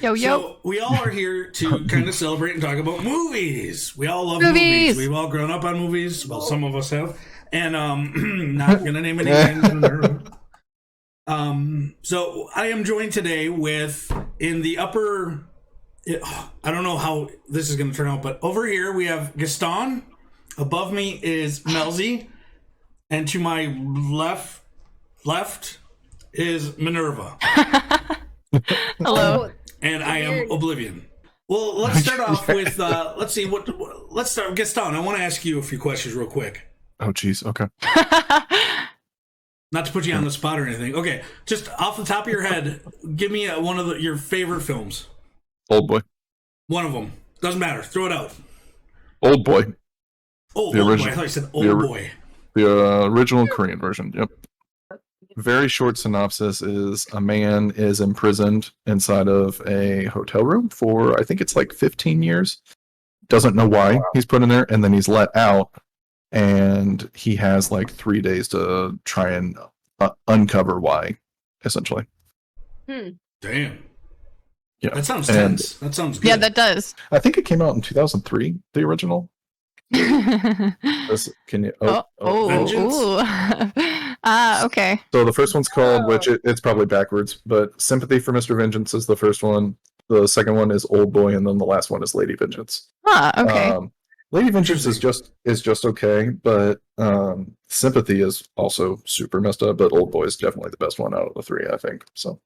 Yo, yo. So we all are here to kind of celebrate and talk about movies. We all love movies. We've all grown up on movies. Well, some of us have, and not gonna name any names. So I am joined today with in the upper. I don't know how this is going to turn out, but over here we have Gaston. Above me is Melzy, and to my left is Minerva. Hello. And I am Oblivion. Well, let's start off with let's see let's start with Gaston. I want to ask you a few questions real quick. Oh geez, okay. Not to put you on the spot or anything. Okay, just off the top of your head, give me one of your favorite films. Old Boy. One of them. Doesn't matter. Throw it out. Old Boy. Oh, Old Boy. I thought you said Old Boy. The original Korean version, yep. Very short synopsis is a man is imprisoned inside of a hotel room for, I think it's like 15 years. Doesn't know why he's put in there, and then he's let out, and he has like 3 days to try and uncover why, essentially. Damn. Yeah. That sounds tense. That sounds good. Yeah, that does. I think it came out in 2003, the original. Can you? Okay. So the first one's called, which it's probably backwards, but Sympathy for Mr. Vengeance is the first one. The second one is Old Boy, and then the last one is Lady Vengeance. Okay. Lady Vengeance is just okay, but Sympathy is also super messed up. But Old Boy is definitely the best one out of the three, I think. So,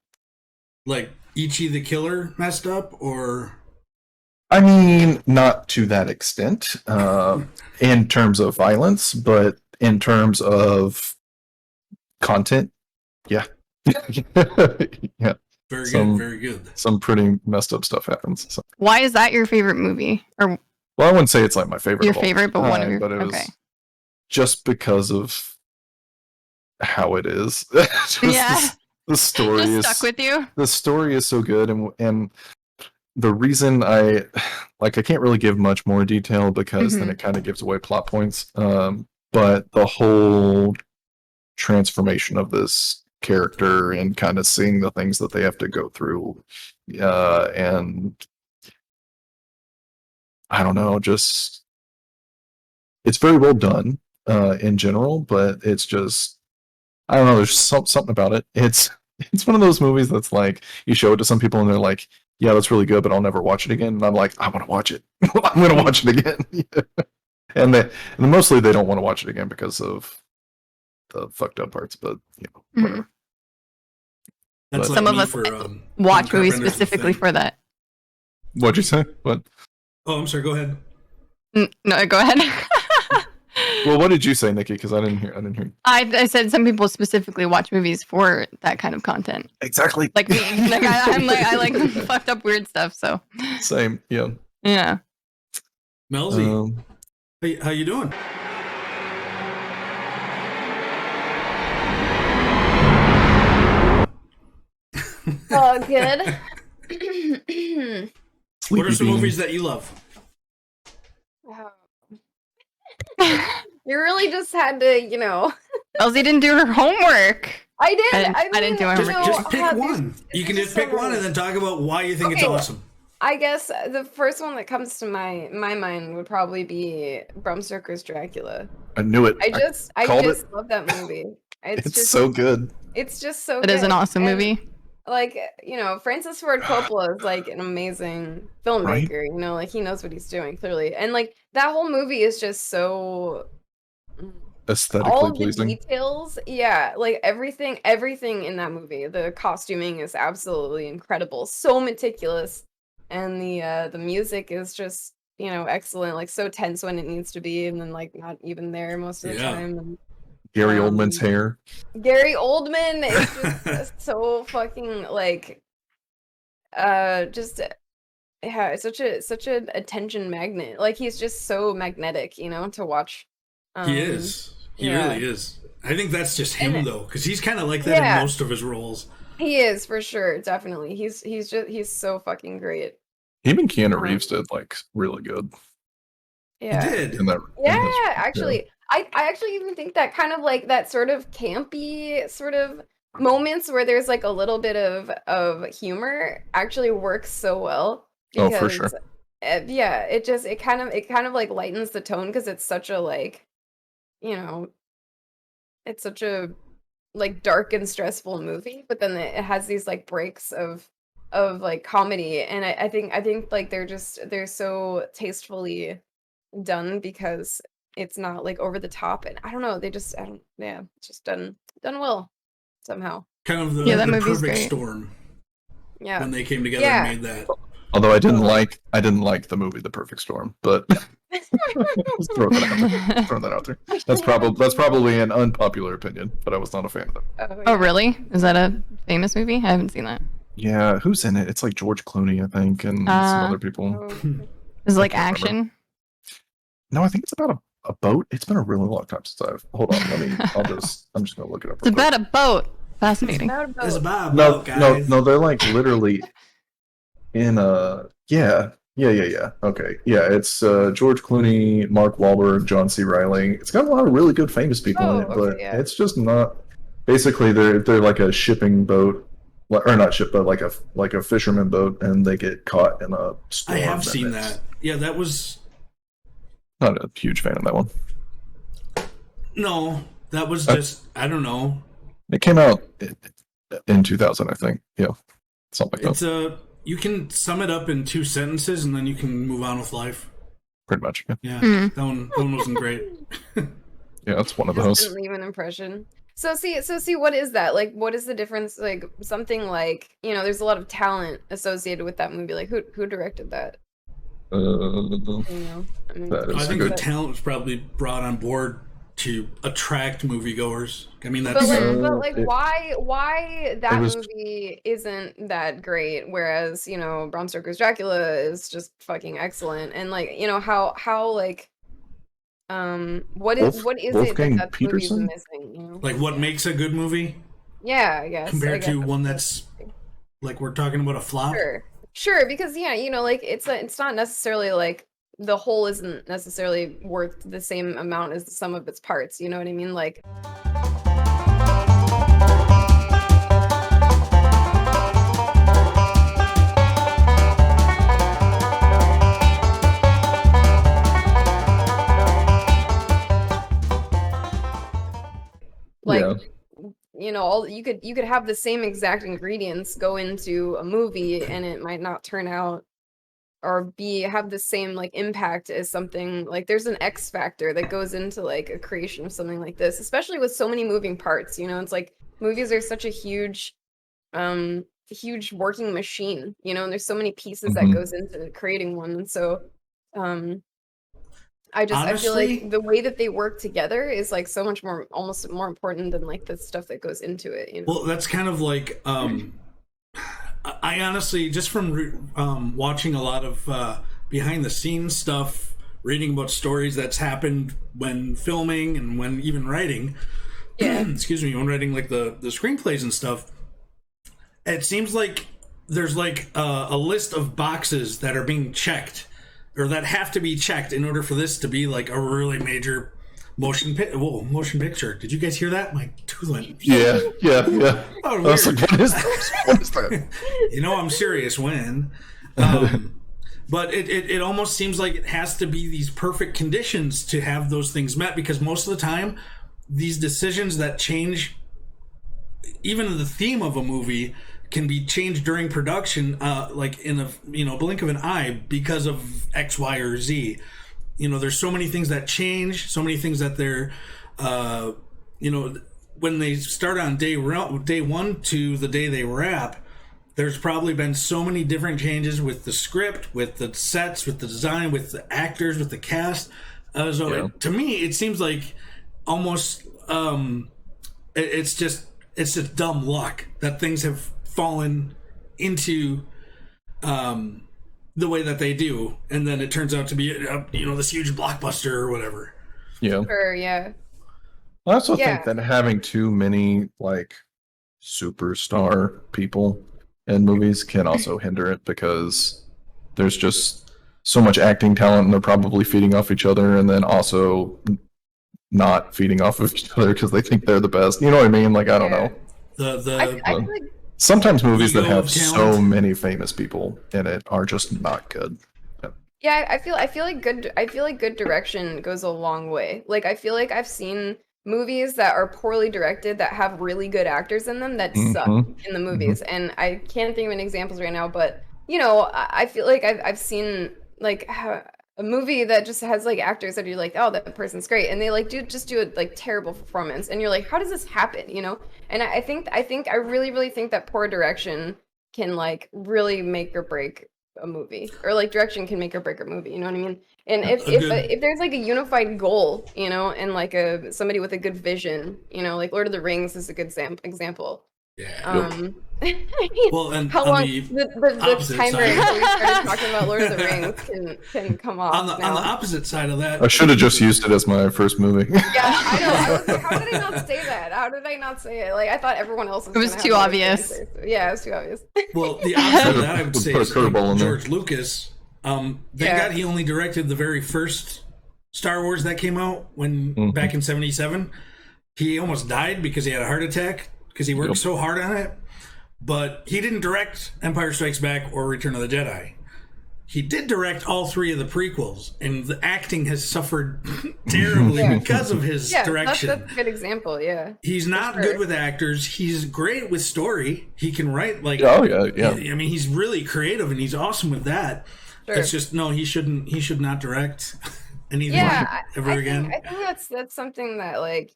like Ichi the Killer messed up, or I mean, not to that extent in terms of violence, but in terms of content, yeah. Yeah. Very good. Some pretty messed up stuff happens. So. Why is that your favorite movie? Or well, I wouldn't say it's like my favorite. Your favorite, but one of your. But it okay. was just because of how it is. Yeah. The story just is stuck with you. The story is so good, and the reason I can't really give much more detail because then it kind of gives away plot points. But the whole transformation of this character and kind of seeing the things that they have to go through, and I don't know, just it's very well done in general, but it's just I don't know. There's something about it. It's one of those movies that's like you show it to some people and they're like, yeah, that's really good, but I'll never watch it again. And I'm like, I want to watch it. I'm going to watch it again. and mostly they don't want to watch it again because of the fucked up parts, but whatever. That's some of us watch movies specifically for that. What'd you say? What? Oh, I'm sorry. Go ahead. No, go ahead. Well, what did you say, Nikki? Because I didn't hear. I said some people specifically watch movies for that kind of content. Exactly. Like me. Like I like fucked up weird stuff. So. Same. Yeah. Yeah. Melzy, how you doing? Oh, good. What are some movies that you love? You really just had to, Elsie didn't do her homework. I did. I didn't do homework. Just pick one. You can just pick one and then talk about why you think it's awesome. I guess the first one that comes to my mind would probably be Bram Stoker's Dracula. I knew it. I just love that movie. It's just so good. It's just so It good. is an awesome movie. Like, Francis Ford Coppola is like an amazing filmmaker, right? Like he knows what he's doing clearly. And like that whole movie is just so aesthetically all pleasing. The details, yeah, like everything in that movie. The costuming is absolutely incredible, so meticulous, and the music is just excellent, like so tense when it needs to be, and then like not even there most of the time. And, Gary Oldman's hair. Gary Oldman is just so fucking like, such an attention magnet. Like he's just so magnetic, to watch. He is. He really is. I think that's just him though, because he's kind of like that in most of his roles. He is for sure, definitely. He's so fucking great. Even Keanu Reeves did like really good. Yeah. He did. Actually. I actually even think that kind of like that sort of campy sort of moments where there's like a little bit of humor actually works so well Oh, for because sure. yeah, it kind of like lightens the tone because it's such a like, you know, it's such a like dark and stressful movie, but then it has these like breaks of like comedy, and I think like they're so tastefully done because it's not like over the top, and I don't know, I don't, yeah, it's just done well somehow. Kind of Yeah, that the movie's perfect great. storm Yeah. when they came together and Yeah. made that. Although I didn't Totally. like the movie The Perfect Storm, but just throw that out there. Throw that out there. That's probably an unpopular opinion, but I was not a fan of it. Oh, Oh, yeah. really? Is that a famous movie? I haven't seen that. Yeah, who's in it? It's like George Clooney, I think, and some other people. Oh, Is it like can't remember. action? No, I think it's about a boat. It's been a really long time since I've. Hold on, I'm just gonna look it up. It's Real quick. about a boat. Fascinating. about a It's boat. about No, guys. no, they're like literally in a yeah. Okay, yeah, it's George Clooney, Mark Wahlberg, John C. Riley. It's got a lot of really good famous people in it, Oh, but okay, yeah. it's just not. Basically, they're like a shipping boat, or not ship, but like a fisherman boat, and they get caught in a storm. I have seen it's- that. Yeah, that was Not a huge fan of that one. no. That was just I don't know. It came out in 2000, I think. Yeah, something like It's that. you can sum it up in 2 sentences and then you can move on with life. Pretty much. Yeah, Yeah, Mm. that one wasn't great. yeah, it's one of Just those. didn't leave an impression. So see, what is that? Like, what is the difference? Like, something like, there's a lot of talent associated with that movie. Like, who directed that? Uh, I mean, That is I a think good- the talent was probably brought on board to attract moviegoers. I mean, but that's like, it- why that was- movie isn't that great? Whereas, Bram Stoker's Dracula is just fucking excellent, and like, how like, what is it that Wolfgang that movie's Peterson? missing? like what makes a good movie Yeah, I guess. compared to one that's that's like we're talking about a flop. Sure, because yeah, like it's not necessarily like the whole isn't necessarily worth the same amount as the sum of its parts. You know what I mean? Like, like Yeah. all you could have the same exact ingredients go into a movie and it might not turn out or have the same like impact as something like there's an X factor that goes into like a creation of something like this, especially with so many moving parts. It's like movies are such a huge working machine, and there's so many pieces that Mhm. goes into creating one. And so I feel Honestly- like the way that they work together is like so much more, almost more important than like the stuff that goes into it. Well, that's kind of like I honestly, just from watching a lot of behind the scenes stuff, reading about stories that's happened when filming and when even writing, excuse me, when writing like the screenplays and stuff, it seems like there's like a list of boxes that are being checked or that have to be checked in order for this to be like a really major motion picture. Did you guys hear that? My tooth went. Yeah. Oh, I was weird. like, what is this? What is that? I'm serious when. But it almost seems like it has to be these perfect conditions to have those things met, because most of the time, these decisions that change, even the theme of a movie, can be changed during production, like in a blink of an eye because of X, Y, or Z. There's so many things that change, so many things that they're, when they start on day one to the day they wrap, there's probably been so many different changes with the script, with the sets, with the design, with the actors, with the cast. To me, it seems like almost it's just dumb luck that things have fallen into the way that they do, and then it turns out to be this huge blockbuster or whatever. Yeah. Sure, yeah. I also Yeah. think that having too many like superstar people in movies can also hinder it, because there's just so much acting talent and they're probably feeding off each other, and then also not feeding off of each other because they think they're the best. You know what I mean? Like, I don't know. I feel like Sometimes movies that ego have of so talent. many famous people in it are just not good. yeah, I feel like good direction goes a long way. Like I feel like I've seen movies that are poorly directed that have really good actors in them that suck Mhm. in the movies. And I can't think of any examples right now, but I feel like I've seen like a movie that just has like actors that you're like, oh, that person's great, and they like do a like terrible performance, and you're like, how does this happen? And I really think that poor direction can like really make or break a movie, or like direction can make or break a movie, you know what I mean? And A good if there's like a unified goal, and like a somebody with a good vision, like Lord of the Rings is a good example. yeah. I mean, Well, and how on long the the opposite timer side, until we started talking about Lord of the Rings can come on the off now. opposite side of that, I should have just used it as my first movie. Yeah, I know. I was like, how did I not say that? How did I not say it? Like, I thought everyone else was. It was gonna too have obvious. answers. Yeah, it was too obvious. well, the opposite of that I would Put say a is curveball in there. George Lucas. Thank Yeah. God he only directed the very first Star Wars that came out Mhm. back in '77. He almost died because he had a heart attack because he worked Yep. so hard on it. But he didn't direct Empire Strikes Back or Return of the Jedi. He did direct all three of the prequels, and the acting has suffered terribly Yeah. because of his Yeah, direction. that's a good example. Yeah. He's not sure. good with actors. He's great with story. He can write like Oh yeah. I mean, he's really creative and he's awesome with that. Sure. It's just no, he should not direct anything Yeah, ever again. I think that's something that like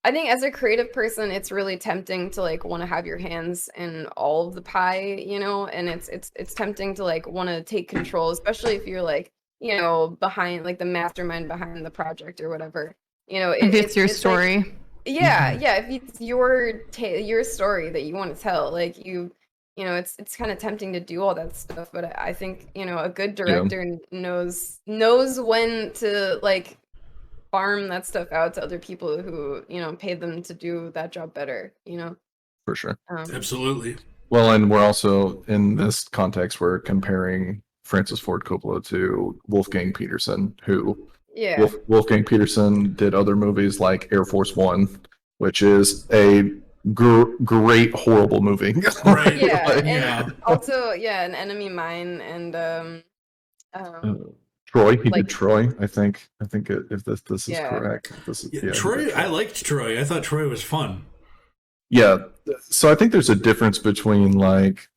I think as a creative person, it's really tempting to like want to have your hands in all of the pie, and it's tempting to like want to take control, especially if you're like behind like the mastermind behind the project or whatever. If it's your like, story. yeah, if it's your story that you want to tell, like it's kind of tempting to do all that stuff, but I think a good director knows when to like farm that stuff out to other people who paid them to do that job better. For sure. Absolutely. Well, and we're also in this context we're comparing Francis Ford Coppola to Wolfgang Peterson, who Yeah. Wolfgang Peterson did other movies like Air Force One, which is a great horrible movie. Right. Yeah, Like, and Yeah. also An Enemy Mine and Troy, he like- did Troy. I think if this is Yeah. correct. This is Yeah, he did Troy, I liked Troy. I thought Troy was fun. Yeah, so I think there's a difference between like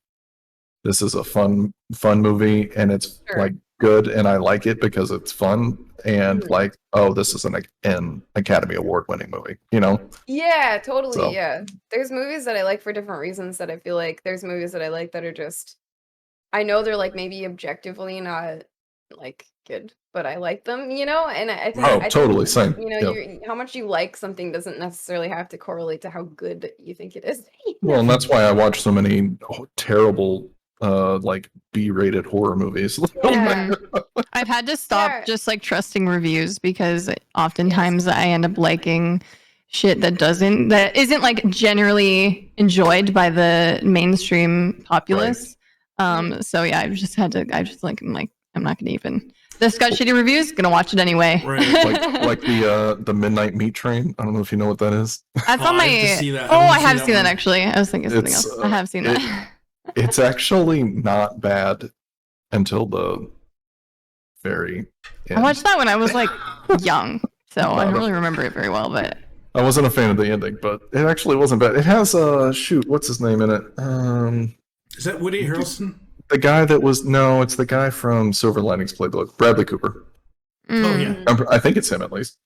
this is a fun movie and it's Sure. like good and I like it because it's fun, and Mhm. like, oh, this is an Academy Award winning movie, Yeah, totally. So- Yeah. There's movies that I like for different reasons that I feel like there's movies that I like that are just I know they're like maybe objectively not like good, but I like them, and I think Oh, I totally, think, same. Yeah. how much you like something doesn't necessarily have to correlate to how good you think it is. Well, and that's why I watch so many terrible like B-rated horror movies. Yeah. I've had to stop Yeah. just like trusting reviews because oftentimes I end up liking shit that isn't like generally enjoyed by the mainstream populace. So yeah, I'm not gonna even discuss shitty reviews, gonna watch it anyway. Right. like the Midnight Meat Train. I don't know if you know what that is. That's Oh, on I my have to see that. I Oh, want to I see have that seen that one. actually. I was thinking something It's, else. I have seen it- that. It's actually not bad until the very end. I watched that when I was like young, so I don't No. really remember it very well, but I wasn't a fan of the ending, but it actually wasn't bad. It has shoot, what's his name in it? Is that Woody Harrelson? The guy that was it's the guy from Silver Linings Playbook, Bradley Cooper. Oh yeah. I think it's him at least.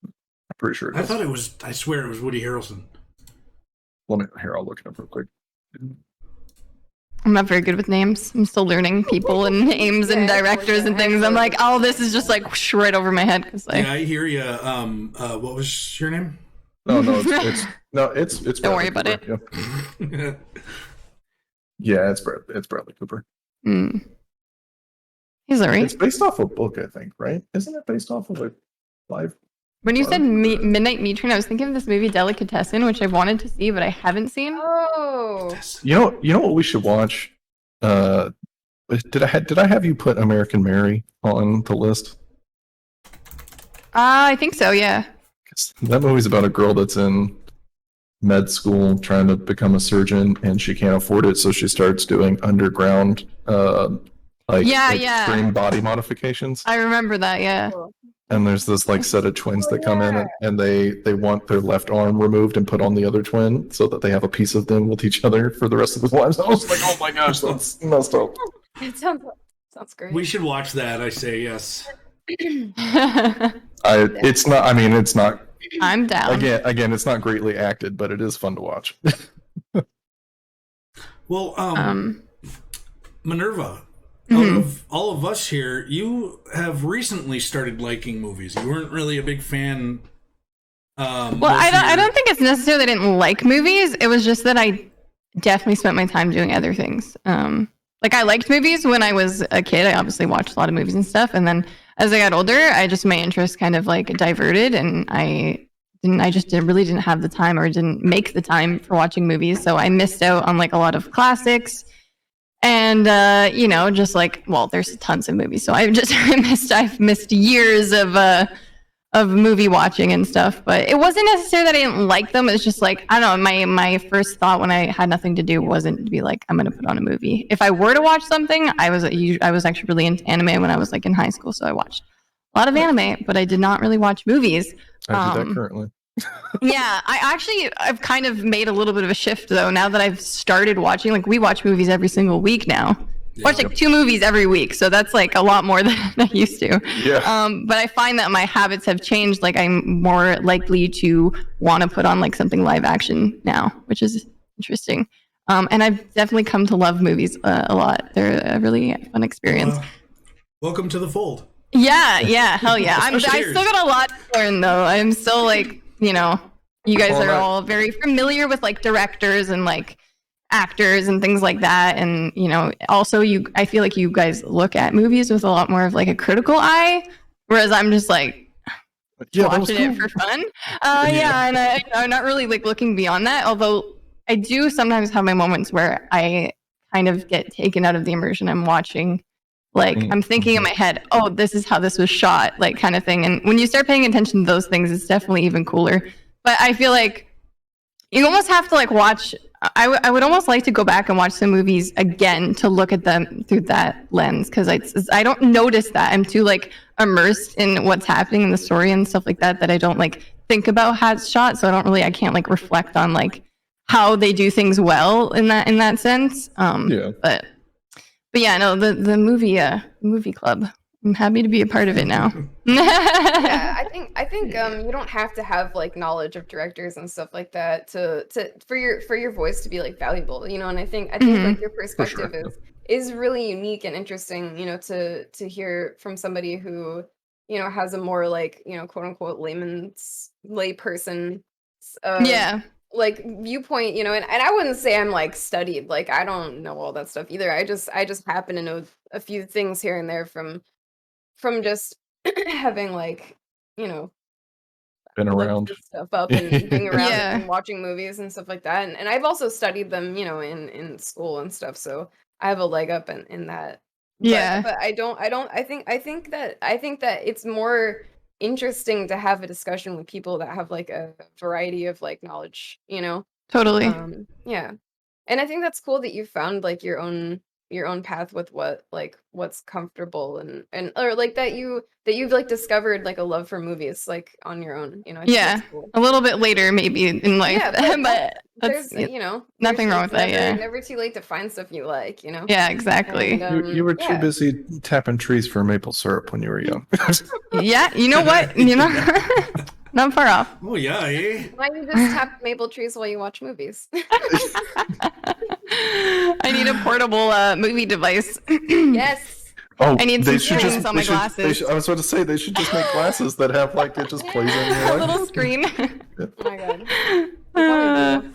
I'm pretty sure. I thought it was. I swear it was Woody Harrelson. I'll look it up real quick. I'm not very good with names. I'm still learning people and names and Yeah, directors and things. I'm like, oh, this is just like right over my head because Yeah, I hear you. What was your name? No, it's Don't worry about Cooper. Yeah. Yeah, it's Bradley Cooper. He's alright. It's based off a book, I think, right? Isn't it based off of a live? When you said Midnight Meat Train, I was thinking of this movie Delicatessen, which I've wanted to see but I haven't seen. Oh. You know what we should watch? Did I have you put American Mary on the list? I think so. Yeah. 'Cause that movie's about a girl that's in med school trying to become a surgeon, and she can't afford it, so she starts doing underground extreme body modifications. I remember that, yeah. And there's this like set of twins that come in, and they want their left arm removed and put on the other twin so that they have a piece of them with each other for the rest of their lives. I was like, oh my gosh, that's messed up. It sounds great. We should watch that. I say yes. It's not. I mean, it's not. I'm down. Again, it's not greatly acted, but it is fun to watch. Well, Minerva, out of all of us here, you have recently started liking movies. You weren't really a big fan. Well, I don't think it's necessarily I didn't like movies. It was just that I definitely spent my time doing other things. Like I liked movies when I was a kid. I obviously watched a lot of movies and stuff, and then as I got older, my interest kind of like diverted, and I just really didn't have the time or didn't make the time for watching movies. So I missed out on like a lot of classics, and just like, well, there's tons of movies. So I've missed years of movie watching and stuff. But it wasn't necessarily that I didn't like them. It's just like, I don't know. My first thought when I had nothing to do wasn't to be like, I'm going to put on a movie. If I were to watch something, I was actually really into anime when I was like in high school. So I watched a lot of anime, but I did not really watch movies. I do that currently. Yeah, I've kind of made a little bit of a shift though. Now that I've started watching, like we watch movies every single week now. Watch like 2 movies every week, so that's like a lot more than I used to. Yeah. But I find that my habits have changed. Like I'm more likely to want to put on like something live action now, which is interesting. And I've definitely come to love movies a lot. They're a really fun experience. Welcome to the fold. Yeah, hell yeah. I still got a lot to learn though. I'm still like, you guys are all very familiar with like directors and like actors and things like that, and also I feel like you guys look at movies with a lot more of like a critical eye, whereas I'm just like watching it for fun. And I'm not really like looking beyond that, although I do sometimes have my moments where I kind of get taken out of the immersion I'm watching. Like I'm thinking in my head, oh, this is how this was shot, like kind of thing. And when you start paying attention to those things, it's definitely even cooler. But I feel like you almost have to like watch. I would almost like to go back and watch some movies again to look at them through that lens, because I don't notice that. I'm too like immersed in what's happening in the story and stuff like that I don't like think about how it's shot. So I can't like reflect on like how they do things well in that sense. But yeah, no, the movie club. I'm happy to be a part of it now. Yeah, I think you don't have to have like knowledge of directors and stuff like that for your voice to be like valuable, and I think like your perspective is really unique and interesting, to hear from somebody who has a more like quote unquote layperson like viewpoint, and I wouldn't say I'm like studied, like I don't know all that stuff either. I just happen to know a few things here and there from just having like been around stuff up and being around and watching movies and stuff like that, and I've also studied them in school and stuff, so I have a leg up in that. But I think that it's more interesting to have a discussion with people that have like a variety of like knowledge, Totally. And I think that's cool that you found like your own path with what's comfortable and or like that you've like discovered like a love for movies like on your own, I think that's cool. A little bit later maybe in life, but there's nothing wrong with that. Never too late to find stuff you like, Yeah, exactly. And, you were too busy tapping trees for maple syrup when you were young. Yeah, you know what, not far off. Oh yeah, eh? Why don't you just tap maple trees while you watch movies? I need a portable movie device. Yes. I need some screens on my glasses. I was about to say they should just make glasses that have like it just plays in your a little screen. Oh my god.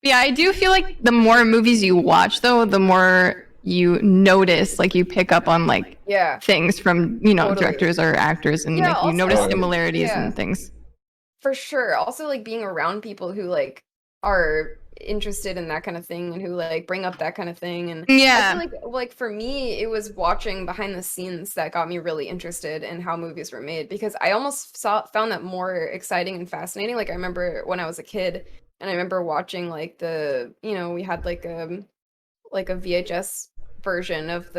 Yeah, I do feel like the more movies you watch, though, the more you notice, like you pick up on like things from directors or actors, and like you notice similarities and things. For sure. Also, like being around people who like are interested in that kind of thing and who like bring up that kind of thing, and I feel like for me it was watching behind the scenes that got me really interested in how movies were made, because I almost found that more exciting and fascinating. Like I remember when I was a kid and I remember watching like we had like a VHS version of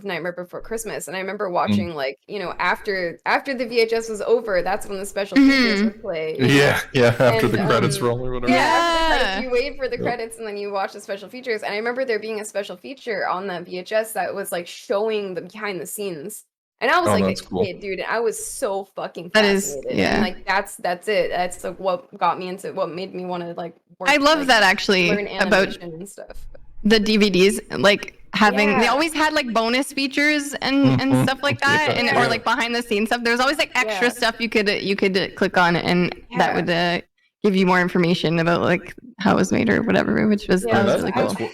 Nightmare Before Christmas, and I remember watching like after the VHS was over, that's when the special features would play. Yeah, after And, the credits roll or whatever. Yeah, after the Yeah. credits, you wait for the credits and then you watch the special features. And I remember there being a special feature on that VHS that was like showing the behind the scenes. And I was Oh, like that's a cool. kid, dude. And I was so fucking That is- fascinated. yeah. And like that's it. That's like what got me into what made me want to like work, I love like, that actually learn about animation and stuff. the DVDs, like having they Yeah. always had like bonus features and Mhm. stuff like that, Yeah. and Yeah. or like behind the scenes stuff. There's always like extra Yeah. stuff you could click on, and that Yeah. would give you more information about like how it was made or whatever, which was Yeah, that was that's- really that's cool.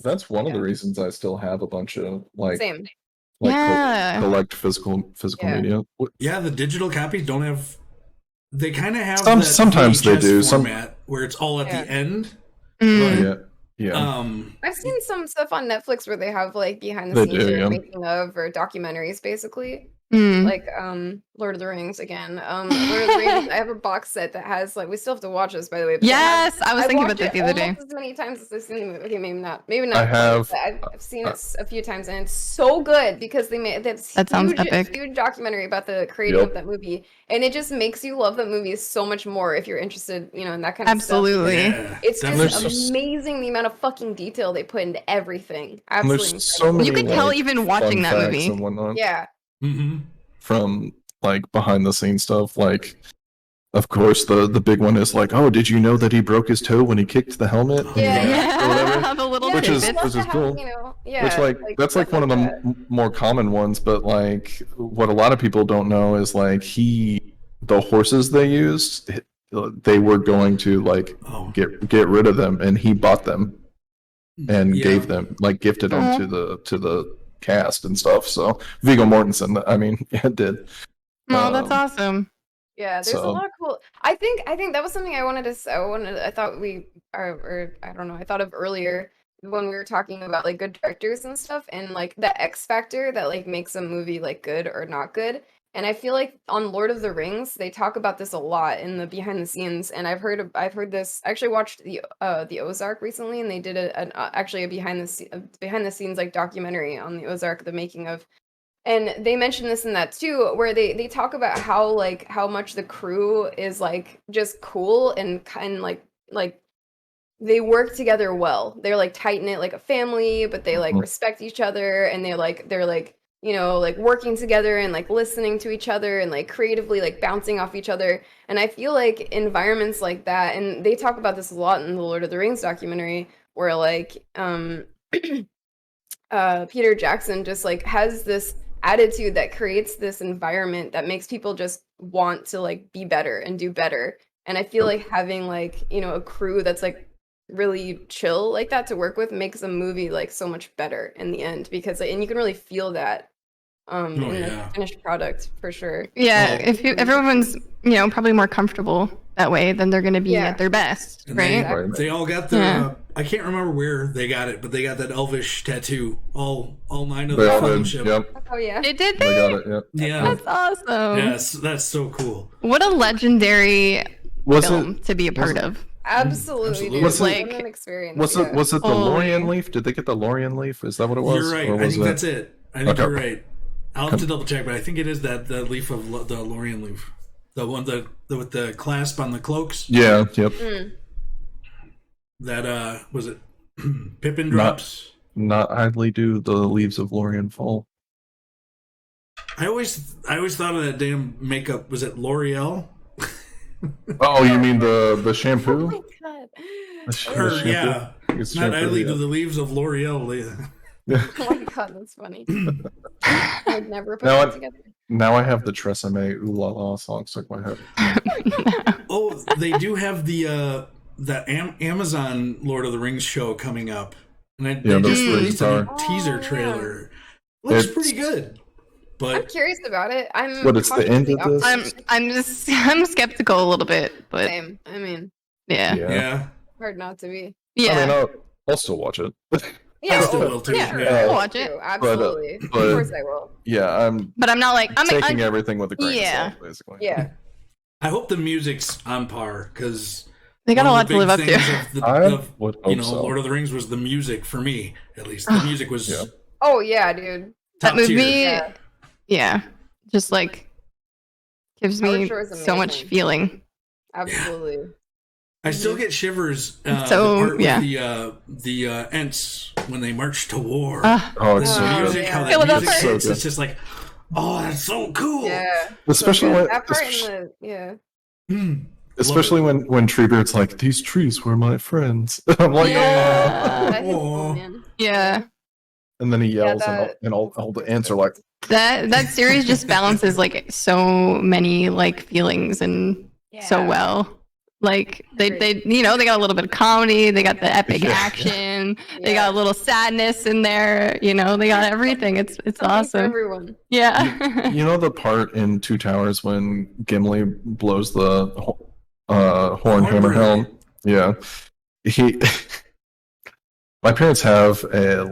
That's one of the Yeah. reasons I still have a bunch of like Same. Yeah. collect physical Yeah. media. Yeah, the digital copies don't have. They kind of have Sometimes they VHS do. format where it's all at Yeah. the end. Mm. Yeah. I've seen some stuff on Netflix where they have like behind the They scenes do, or yeah. making of or documentaries basically. Mm. Like Lord of the Rings again. Lord of the Rings, I have a box set that has like we still have to watch this by the way. But it has- Yes, I was thinking about watched that the other day. almost as many times as I've seen the movie. Okay, maybe not. Maybe not. I have- but I've seen it a few times and it's so good because they made this That sounds huge, epic. huge documentary about the creating Yep. of that movie, and it just makes you love that movie so much more if you're interested, in that kind of stuff. Absolutely. Yeah, It's definitely. just amazing the amount of fucking detail they put into everything. And Absolutely. there's so incredible. many You could tell like, even watching fun that facts movie. and whatnot Yeah. Mm-hmm. from like behind the scenes stuff. Like, of course, the big one is like, oh, did you know that he broke his toe when he kicked the helmet? Yeah. Or whatever. The little Which is- tidbits. which is cool. Yeah. Which like that's like one of the more common ones, but like what a lot of people don't know is like the horses they used, they were going to like Oh, get rid of them, and he bought them and yeah. gave them like gifted them Aw. to the cast and stuff. So Viggo Mortensen, I mean, yeah, did. Oh, that's Um, awesome. Yeah, there's a So- lot of cool. I think that was something I wanted to say. I thought we are, or I don't know. I thought of earlier when we were talking about like good directors and stuff, and like the X factor that like makes a movie like good or not good. And I feel like on Lord of the Rings, they talk about this a lot in the behind the scenes. And I've heard this. I actually watched the Ozark recently, and they did actually a behind the scenes like documentary on the Ozark, the making of. And they mentioned this in that too, where they talk about how much the crew is like just cool and kind like they work together well. They're like tight knit like a family, but they like Mhm. respect each other, and they're like like working together and like listening to each other and like creatively like bouncing off each other. And I feel like environments like that, and they talk about this a lot in the Lord of the Rings documentary, where like Peter Jackson just like has this attitude that creates this environment that makes people just want to like be better and do better. And I feel like having like a crew that's like really chill like that to work with makes a movie like so much better in the end, because and you can really feel that in yeah. the finished product for sure. Yeah, Well- if everyone's probably more comfortable that way, then they're going to be Yeah. at their best, And right? Exactly. They all got their. Yeah. I can't remember where they got it, but they got that elvish tattoo. All 9 of They the all did. fellowship. Yep, Oh yeah. They did they that. got it. Yep. Yeah. That's awesome. Yes, that's so cool. What a legendary Was film it? to be a was part it- of. Absolutely, Absolutely. dude. Was it- What an experience. Was yeah. it? Was it the Holy. Lorien leaf? Did they get the Lorien leaf? Is that what it was? You're right. Or I was think it? that's it. I think Okay. you're right. I'll have to double check, but I think it is the leaf of the Lorien leaf, the one with the clasp on the cloaks. Yeah. Yep. Mm. That was it. Pippin drops. Not idly do the leaves of Lorien fall. I always thought of that damn makeup. Was it L'Oreal? Oh, you mean the Oh shampoo? my god. The sh- Or the shampoo? yeah, It's not shampoo, idly yeah. do the leaves of L'Oreal. Oh my god, that's funny. I'd never put Now that I- together. Now I have the Tresemme Ooh La La song stuck in my head. Oh, they do have the Amazon Lord of the Rings show coming up, and they Yeah, just those released a new Oh, teaser yeah. trailer. Looks It's- pretty good, I'm but curious about it. I'm What, it's the end of cautiously this? optimistic. I'm skeptical a little bit, but Same. I mean, yeah. yeah, hard not to be. Yeah. I mean, I'll still watch it. Yeah, still oh, will too, yeah. yeah. I'll watch it. true, absolutely. but- Of course I will. Yeah, I'm But I'm not like taking everything with a grain yeah. of salt, basically. Yeah. I hope the music's on par because They got a One lot of the to live up big to. things of I would hope so. Lord of the Rings was the music for me, at least. The music was Yeah. Oh yeah, dude. top That movie, tier. yeah, just like gives Howard me Shore is so much amazing. feeling. Absolutely. I still get shivers. The So, part with yeah. the Ents when they march to war. Oh, it's The so music, good. how Yeah, well, that that music part- hits, it's just like, oh, that's so cool. Yeah. Especially when, That part in the especially when Treebeard's like, these trees were my friends. I'm like, Yeah. that hits Aw. home, man. Yeah, and then he yells, that- and all the ants are like, that series just balances like so many like feelings and so Yeah. well. Like they they got a little bit of comedy, they got the epic Yeah. action, they Yeah. got a little sadness in there. They got everything. It's Something for awesome. everyone. Yeah. you know the part in Two Towers when Gimli blows the horn hammer helm? Yeah. My parents have a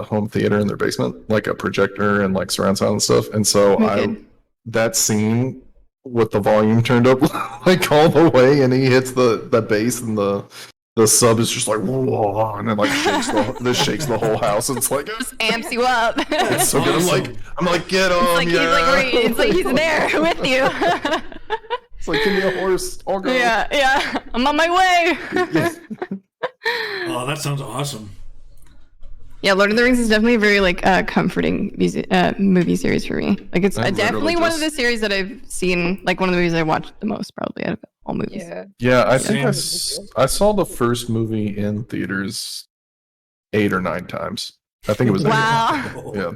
home theater in their basement, like a projector and like surround sound and stuff. And so Wicked. that scene with the volume turned up like all the way, and he hits the bass, and the sub is just like whoa, and then like shakes the whole house. It's like Just amps you up. it's so good. I'm like get him. It's like he's like right. It's like he's there with you. It's like give me a horse. I'll go. Yeah. I'm on my way. Oh, that sounds awesome. Yeah, Lord of the Rings is definitely a very like comforting movie series for me. Like it's I literally definitely one of just- the series that I've seen, like one of the movies I watched the most probably out of all movies. Yeah. Yeah, I think Yeah. I saw the first movie in theaters 8 or 9 times. I think it was 8. Wow. Yeah.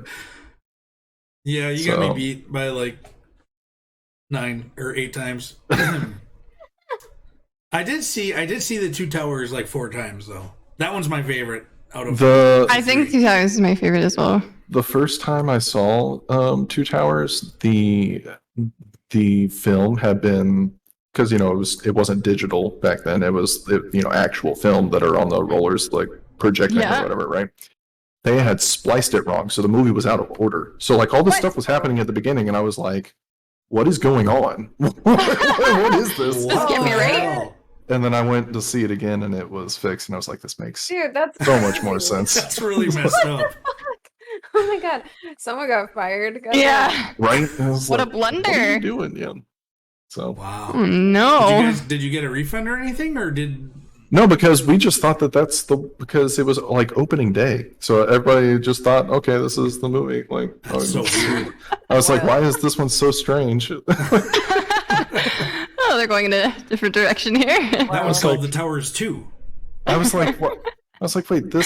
Yeah, you got me So- beat by like 9 or 8 times. I did see the Two Towers like 4 times though. That one's my favorite out of I think Two Towers is my favorite as well. The first time I saw Two Towers, the film had been, because it wasn't digital back then. It was actual film that are on the rollers, like projecting Yeah. or whatever, right? They had spliced it wrong, so the movie was out of order. So like all this What? stuff was happening at the beginning, and I was like, "What is going on? What is this?" Just get me right. And then I went to see it again, and it was fixed, and I was like, "This makes Dude, that's so much more sense." That's really messed up. Oh my god. Someone got fired. God Yeah. Right? I was What a like, What are you blunder. doing? Yeah. So Wow. Oh no. Did you get a refund or anything, or did? no, because we just thought because it was like opening day, so everybody just thought, okay, this is the movie. Like, That's so weird. I was like, why is this one so strange? Oh, they're going in a different direction here. That was Wow. called The Towers 2. I was like, what? I was like, wait, did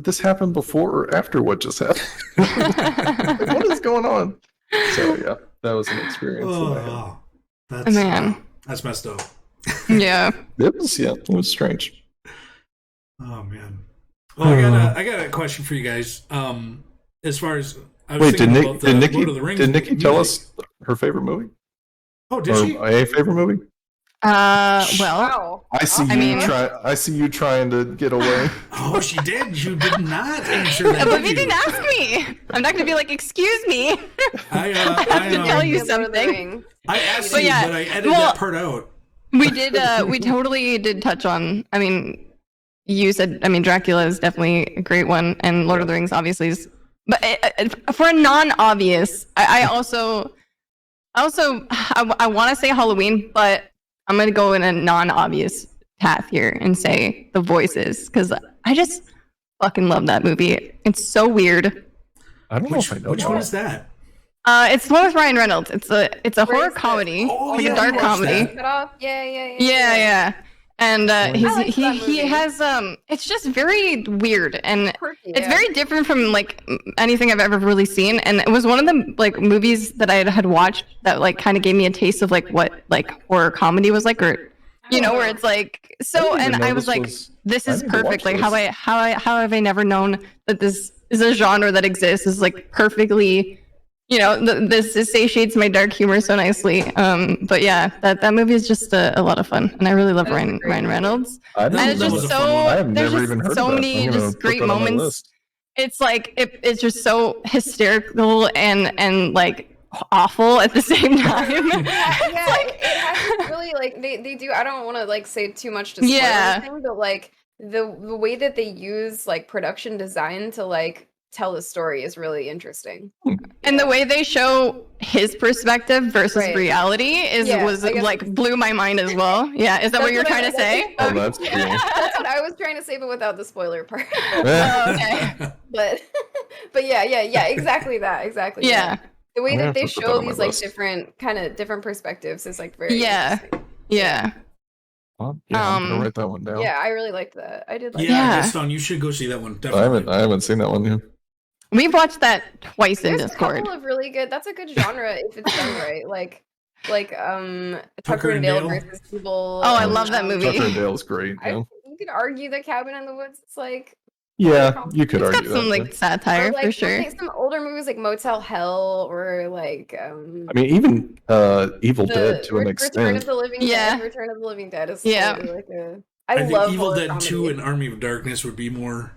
this happen before or after what just happened? Like, what is going on? So yeah, that was an experience. that I had. Oh, that's Man. That's messed up. Yeah. It was strange. Oh man. Well, I got a question for you guys. As far as I was Wait, did thinking about the Nikki Lord of the Rings did Nikki tell music. us her favorite movie Oh, did or she? a favorite movie? Well, Wow. I see I mean- I see you trying to get away. Oh, she did. You did not answer that. but did you you? didn't ask me. I'm not gonna be like, excuse me. I have to tell you Lord of the something. Rings. I asked But you, yeah, but I edited well- that part out. We did. We totally did touch on. I mean, you said. I mean, Dracula is definitely a great one, and Lord of the Rings obviously is. But for a non-obvious, I want to say Halloween, but I'm gonna go in a non-obvious path here and say The Voices, because I just fucking love that movie. It's so weird. I don't know if I know Which that. one is that? It's the one with Ryan Reynolds. It's a horror Bracelet. comedy, Oh, like yeah, a dark I watched comedy. that. Cut off. Yeah. Yeah. And liked that he movie. has it's just very weird, and Quirky, it's yeah. very different from like anything I've ever really seen. And it was one of the like movies that I had watched that like kind of gave me a taste of like what like horror comedy was like, or where it's like so. didn't even And know I was this like, was- this I is need to watch perfect. Like this. how have I never known that this is a genre that exists? Is like perfectly. This satiates my dark humor so nicely. But yeah, that movie is just a lot of fun, and I really love That is a Ryan great Ryan movie. Reynolds. I And it's That just was a so fun one. I have there's never just even heard so of that. many I'm gonna just put great that on my moments. list. It's like it's just so hysterical and like awful at the same time. Yeah, it has really like they do. I don't want to like say too much to spoil anything, but like the way that they use like production design to like tell a story is really interesting. And the way they show his perspective versus reality was like blew my mind as well. Yeah, is that what you're trying to say? Oh, that's cool. That's what I was trying to say, but without the spoiler part. Oh, okay. But yeah, exactly that, exactly. Yeah. That. The way that they have to put that show on my these like list. different perspectives is like very Yeah. interesting. Yeah. Well, yeah, I'm gonna write that one down. Yeah, I really liked that. I did like Yeah, that. Gaston, you should go see that one. Definitely. I haven't seen that one yet. We've watched that twice in There's Discord. a couple of really good. That's a good genre if it's done right. Like Tucker and Dale versus Evil. Oh, I love that movie. Tucker and Dale's great. You could argue that Cabin in the Woods. It's like Yeah, you could It's got argue some that. like satire or, like, for sure. some older movies like Motel Hell or like I mean, even Evil Dead to an Return of extent. the Living Yeah. Dead. Return of the Living Dead is Yeah. totally like a. I I think love Evil horror Dead comedy. 2 and Army of Darkness would be more.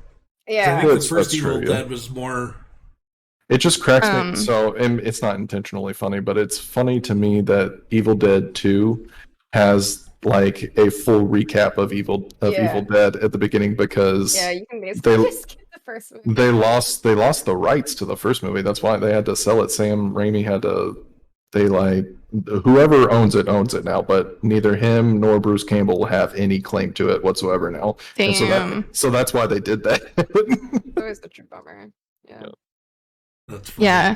I Yeah. think the That's first true, Evil yeah. Dead was more. It just cracks me. So, and it's not intentionally funny, but it's funny to me that Evil Dead 2 has like a full recap of Evil Dead at the beginning because Yeah, you can basically just skip the first movie. they lost the rights to the first movie. That's why they had to sell it. Sam Raimi had to. They like whoever owns it now, but neither him nor Bruce Campbell have any claim to it whatsoever now. And Damn. so that's why they did that. It's always a true bummer. Yeah. That's funny. Yeah.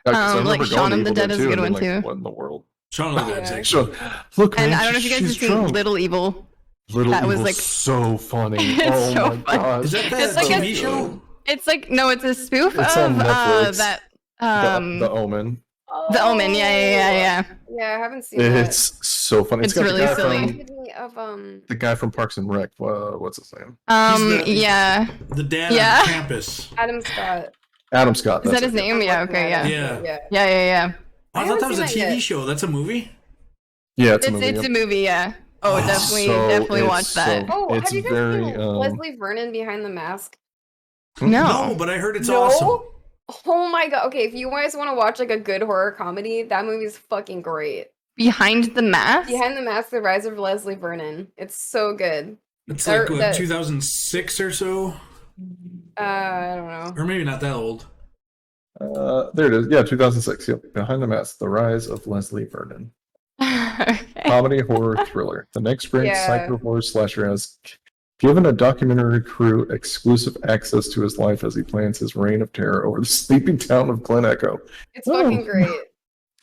'Cause I remember Like going Shaun to of the Evil Dead is a and good being one too. What in the world? Shaun of the Dead's Yeah. actually. So, look, man, And I don't know if you guys have she's seen drunk. Little Evil. Little that was, Evil's like- so funny. It's Oh so my funny. god! Is that It's like a- TV show? It's like no, it's a spoof It's of on Netflix. that the Omen. The Omen. Yeah. Yeah, I haven't seen that. It's so funny. It's got really the guy silly. From, Reminded me of the guy from Parks and Rec. What's his name? Yeah. The dad Yeah. on campus. Adam Scott. Adam Scott. Is That's that his it. name? Yeah. Okay. Yeah. Yeah. Yeah. I I thought that haven't was a seen that TV yet. show. That's a movie? Yeah, it's a It's movie. it's yeah. a movie. Yeah. Oh, Oh, definitely it's watch that. so- Oh, It's have you guys very, seen Leslie Vernon Behind the Mask? No. No, but I heard it's awesome. Oh my god. Okay, if you guys want to watch like a good horror comedy, that movie's fucking great. Behind the Mask. Behind the Mask: The Rise of Leslie Vernon. It's so good. It's Or like what, that- 2006 or so, I don't know. or maybe not that old. There it is. Yeah, 2006. Yep. Behind the Mask: The Rise of Leslie Vernon. Okay. Comedy horror thriller. The next great Yeah. psycho horror slasher has given a documentary crew exclusive access to his life as he plans his reign of terror over the sleeping town of Glen Echo. It's fucking great.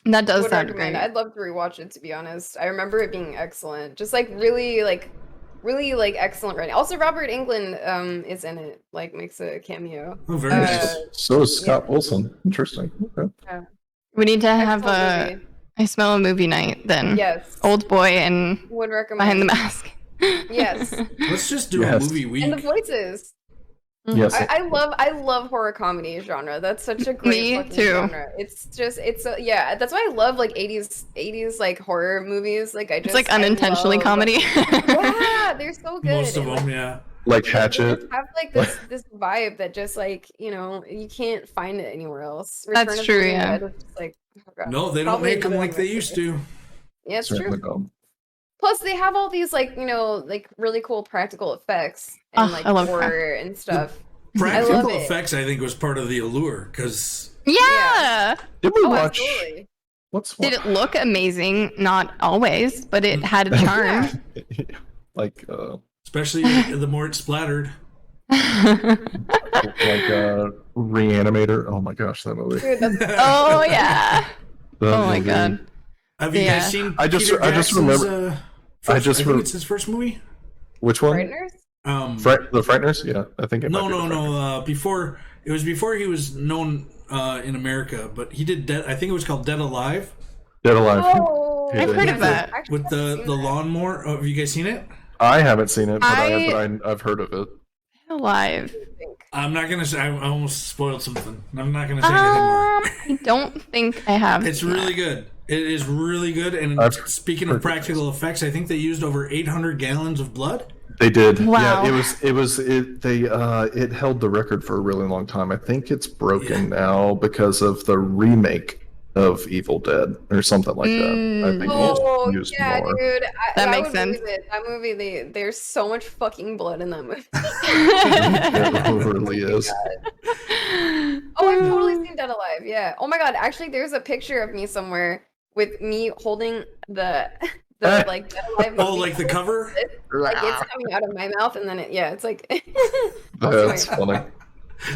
That does Would sound recommend. great. I'd love to rewatch it, to be honest. I remember it being excellent. Just like really excellent writing. Also, Robert Englund is in it. Like makes a cameo. Oh, very nice. So is Scott Olson. Interesting. Okay. We need to have Excellent a movie. I smell a movie night then. Yes. Old Boy and Would recommend. Behind the Mask. Yes. Let's just do Yes. a movie week. And the voices. Yes. I love horror comedy genre. That's such a great Me fucking too. genre. Yeah, that's why I love like 80s like horror movies. Like It's like unintentionally love- comedy. Yeah, they're so good. Most of And, them, yeah. Like they Hatchet. just have like this vibe that just like, you know, you can't find it anywhere else. That's Return of the true, Living yeah. Dead is just like, oh God. No, they don't Probably make them another like one they that's used good. to. Yeah, it's Certainly true. don't. Plus, they have all these like, you know, like really cool practical effects and Oh, like I love horror and stuff. Practical love it. effects, I think, was part of the allure because Yeah. Did we Oh, watch? absolutely. What's Did it look amazing? Not always, but it had a charm. like especially the more it's splattered. Reanimator? Oh my gosh, that movie. Dude, that's Oh yeah. That Oh my movie. god. Have you Yeah. guys seen? I just Peter Jackson's, remember- first, I just I think rem- it's his first movie. Which one? Frighteners? The Frighteners? Yeah, I think it might No, be no, The no. Before he was known in America, but he did. I think it was called Dead Alive Frighteners. Dead Alive. Oh, I've heard of that. Actually, with I haven't the seen that. lawnmower. Oh, have you guys seen it? I haven't seen it, but I- I've heard of it. Alive. I'm not gonna say. I almost spoiled something. I'm not gonna say anything more. I don't think I have. It's seen really that. good. It is really good. And I've speaking heard of practical effects, I think they used over 800 gallons of blood. They did. Wow. Yeah, it held the record for a really long time. I think it's broken Yeah. now because of the remake of Evil Dead or something like that. I think Oh, used yeah, more. dude. That I makes would sense. believe it. That movie, there's so much fucking blood in that movie. It really is. Oh, I've totally seen Dead Alive. Yeah. Oh my god. Actually, there's a picture of me somewhere with me holding the like Dead Alive movie. Oh, like the cover? Like it's coming out of my mouth, and then it's like. That's funny.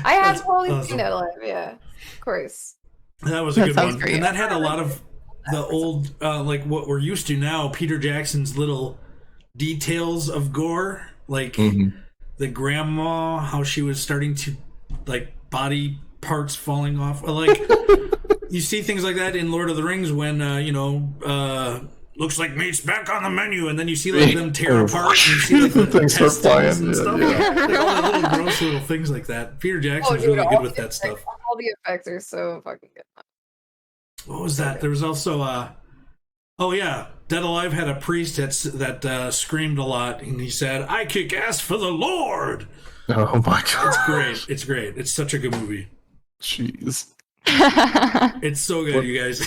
I have That's totally awesome. seen Dead Alive. Yeah, of course. That was a That good sounds one. great. And that had a lot of the old, like what we're used to now, Peter Jackson's little details of gore. Like the grandma, how she was starting to, like, body parts falling off. Like, you see things like that in Lord of the Rings when, looks like meat's back on the menu, and then you see like them tear apart, and you see like the Things start intestines flying, and stuff. yeah. Like all the little gross little things like that. Peter Jackson's dude, really all good with the that stuff. All the effects are so fucking good. What was that? There was also oh yeah, Dead Alive had a priest that screamed a lot, and he said, "I kick ass for the Lord." Oh my god. It's great. It's great. It's such a good movie. Jeez. It's so good, you guys.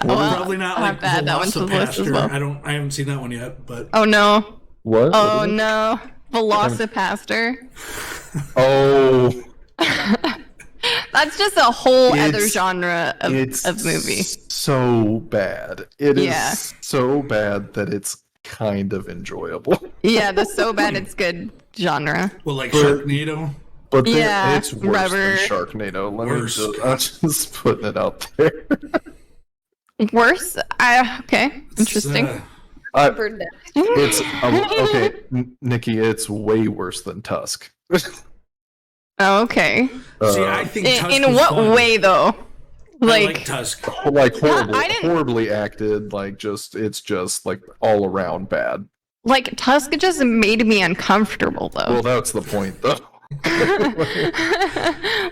Well, Probably not I'll like have to add that one to the list as Velocipaster. well. I haven't seen that one yet, but Oh no. What? Oh no. Velocipaster. Oh, That's just a whole other It's- genre it's of movie. so bad. It is Yeah. so bad that it's kind of enjoyable. Yeah, the so bad it's good genre. well, like But- Sharknado. But Yeah, it's worse rubber. than Sharknado. Worse. I'm just putting it out there. Worse? Okay. Interesting. Bird Death. It's okay, Nikki. It's way worse than Tusk. Okay. See, I think Tusk In was what fun. way though? I Like Tusk. Like horrible, I didn't- horribly acted. Like it's just like all around bad. Tusk just made me uncomfortable though. Well, that's the point, though.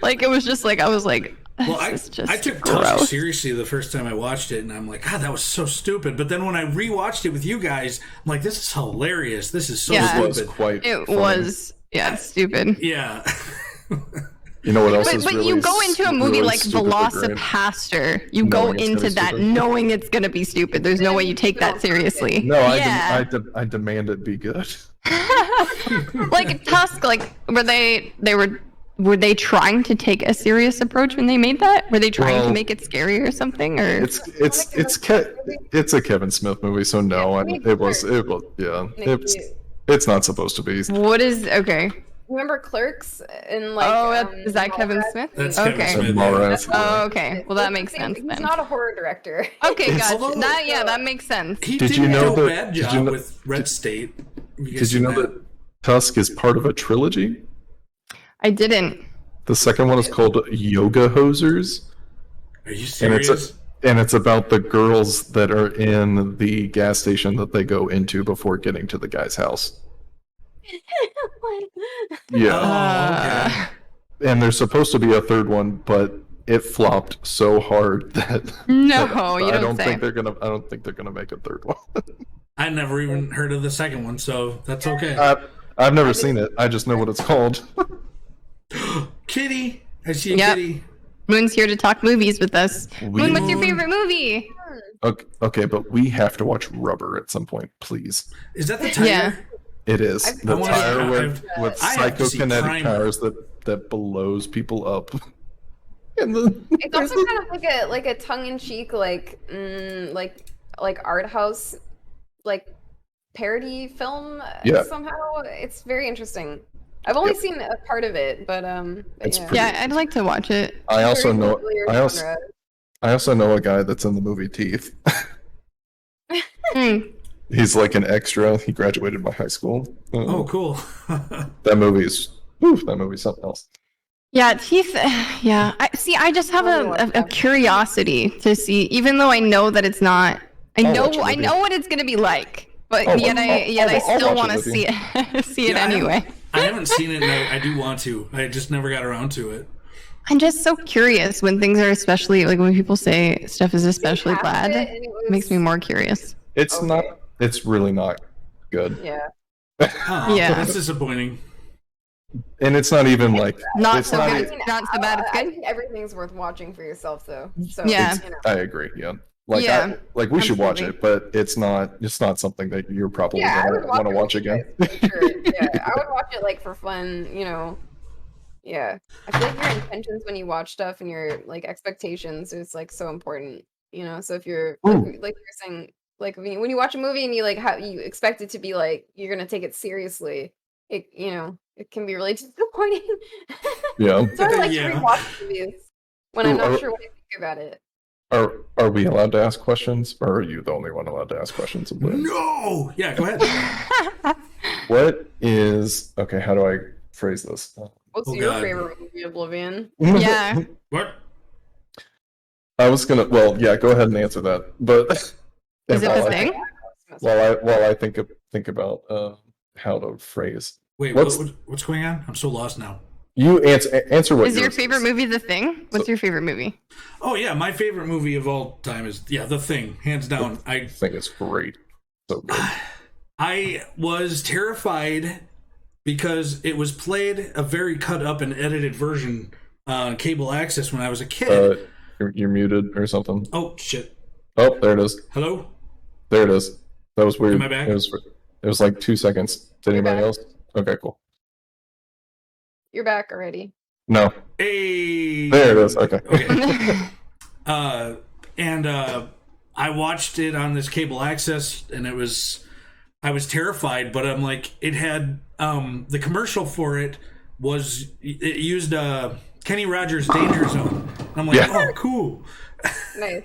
Like it was just like I was like, Well, this is just I took gross. Tusk seriously the first time I watched it, and I'm like, God, that was so stupid. But then when I rewatched it with you guys, I'm like, this is hilarious. This is so Yeah. It was stupid. quite. It funny. was stupid. Yeah. You know what else is But really you go into a movie really like stupidly great? Velocipaster, you go Knowing it's gonna into be that stupid. knowing it's gonna be stupid. There's no way you take that seriously. No, yeah. I demand it be good. Like Tusk, like were they trying to take a serious approach when they made that? Were they trying Well, to make it scary or something? Or It's a Kevin Smith movie, so no, and it was yeah. It's not supposed to be. what is okay? Remember Clerks and like? Is that Kevin Smith? That's Okay. Kevin Smith. Mallrats. Oh, okay. Well, that makes sense He's then. not a horror director. Okay, It's- gotcha. That makes sense. He Did didn't you know do a that- bad did job you know- with Red State. Did you know that Tusk is part of a trilogy? I didn't. The second one is called Yoga Hosers, Are you and serious? it's about the girls that are in the gas station that they go into before getting to the guy's house. Yeah, Uh, okay. and there's supposed to be a third one, but it flopped so hard that No, that you I don't don't say. think they're gonna. I don't think they're gonna make a third one. I never even heard of the second one, so that's okay. I've never seen it. I just know what it's called. Kitty! I see a Yep. kitty. Moon's here to talk movies with us. Moon, what's your Moon. favorite movie? Okay, but we have to watch Rubber at some point, please. Is that the tiger? Yeah. It is the wanna- tire with I have to see psychokinetic Primer. powers that blows people up. And then It's also kind of like a tongue-in-cheek like art house like parody film. Yeah. Somehow it's very interesting. I've only Yep. seen a part of it, but It's yeah. pretty- Yeah, I'd like to watch it. I also Very know familiar I also know a guy that's in the movie Teeth. Hmm. He's like an extra. He graduated my high school. Oh, cool. That movie's something else. Yeah, Teeth. Yeah, I just have a curiosity to see, even though I know that it's not. I I'll know watch it with you. what it's gonna be like, but I'll yet I I'll still watch it want to with you. see it. See it Yeah, anyway. I haven't seen it, and I do want to. I just never got around to it. I'm just so curious when things are especially like when people say stuff is especially half of bad. it, and it It makes me more curious. It's Okay. not. It's really not good. Yeah. Oh, Yeah. That's disappointing. and it's not even like Not it's so not good. e- It's not so bad. It's I good. think everything's worth watching for yourself, though. So Yeah. you know. I agree. Yeah. Like Yeah, like we should watch absolutely. it, but it's not something that you're probably Yeah, I would gonna want to watch it with you again. guys, for sure. Yeah, I would watch it like for fun, you know. Yeah. I feel like your intentions when you watch stuff and your like expectations is like so important, you know. So if you're Ooh. like you're saying, like when you watch a movie and you like how you expect it to be like you're gonna take it seriously, it you know, it can be really disappointing. Yeah. So I like to Yeah. rewatch movies when Ooh, I'm not sure what I think about it. Are we allowed to ask questions, or are you the only one allowed to ask questions? No. Yeah, go ahead. What is okay? How do I phrase this? What's Oh, your God. favorite movie, Oblivion? Yeah. What? I was gonna. Well, yeah. Go ahead and answer that. But Is it while the I- thing? While I think about how to phrase. Wait, What's- what's going on? I'm so lost now. You answer what Is your yours favorite movie The Thing? What's your favorite movie? Oh yeah, my favorite movie of all time is The Thing, hands down. I think it's great. So good. I was terrified because it was played a very cut up and edited version on cable access when I was a kid. You're muted or something. Oh shit! Oh, there it is. Hello? There it is. That was weird. Am I back? It was like 2 seconds. Did You're anybody back. else? Okay, cool. You're back already. No. Hey. There it is. Okay. Okay. And I watched it on this cable access, and I was terrified, but I'm like, it had the commercial for it used Kenny Rogers' Danger Zone. I'm like, Yeah. oh, cool. Nice.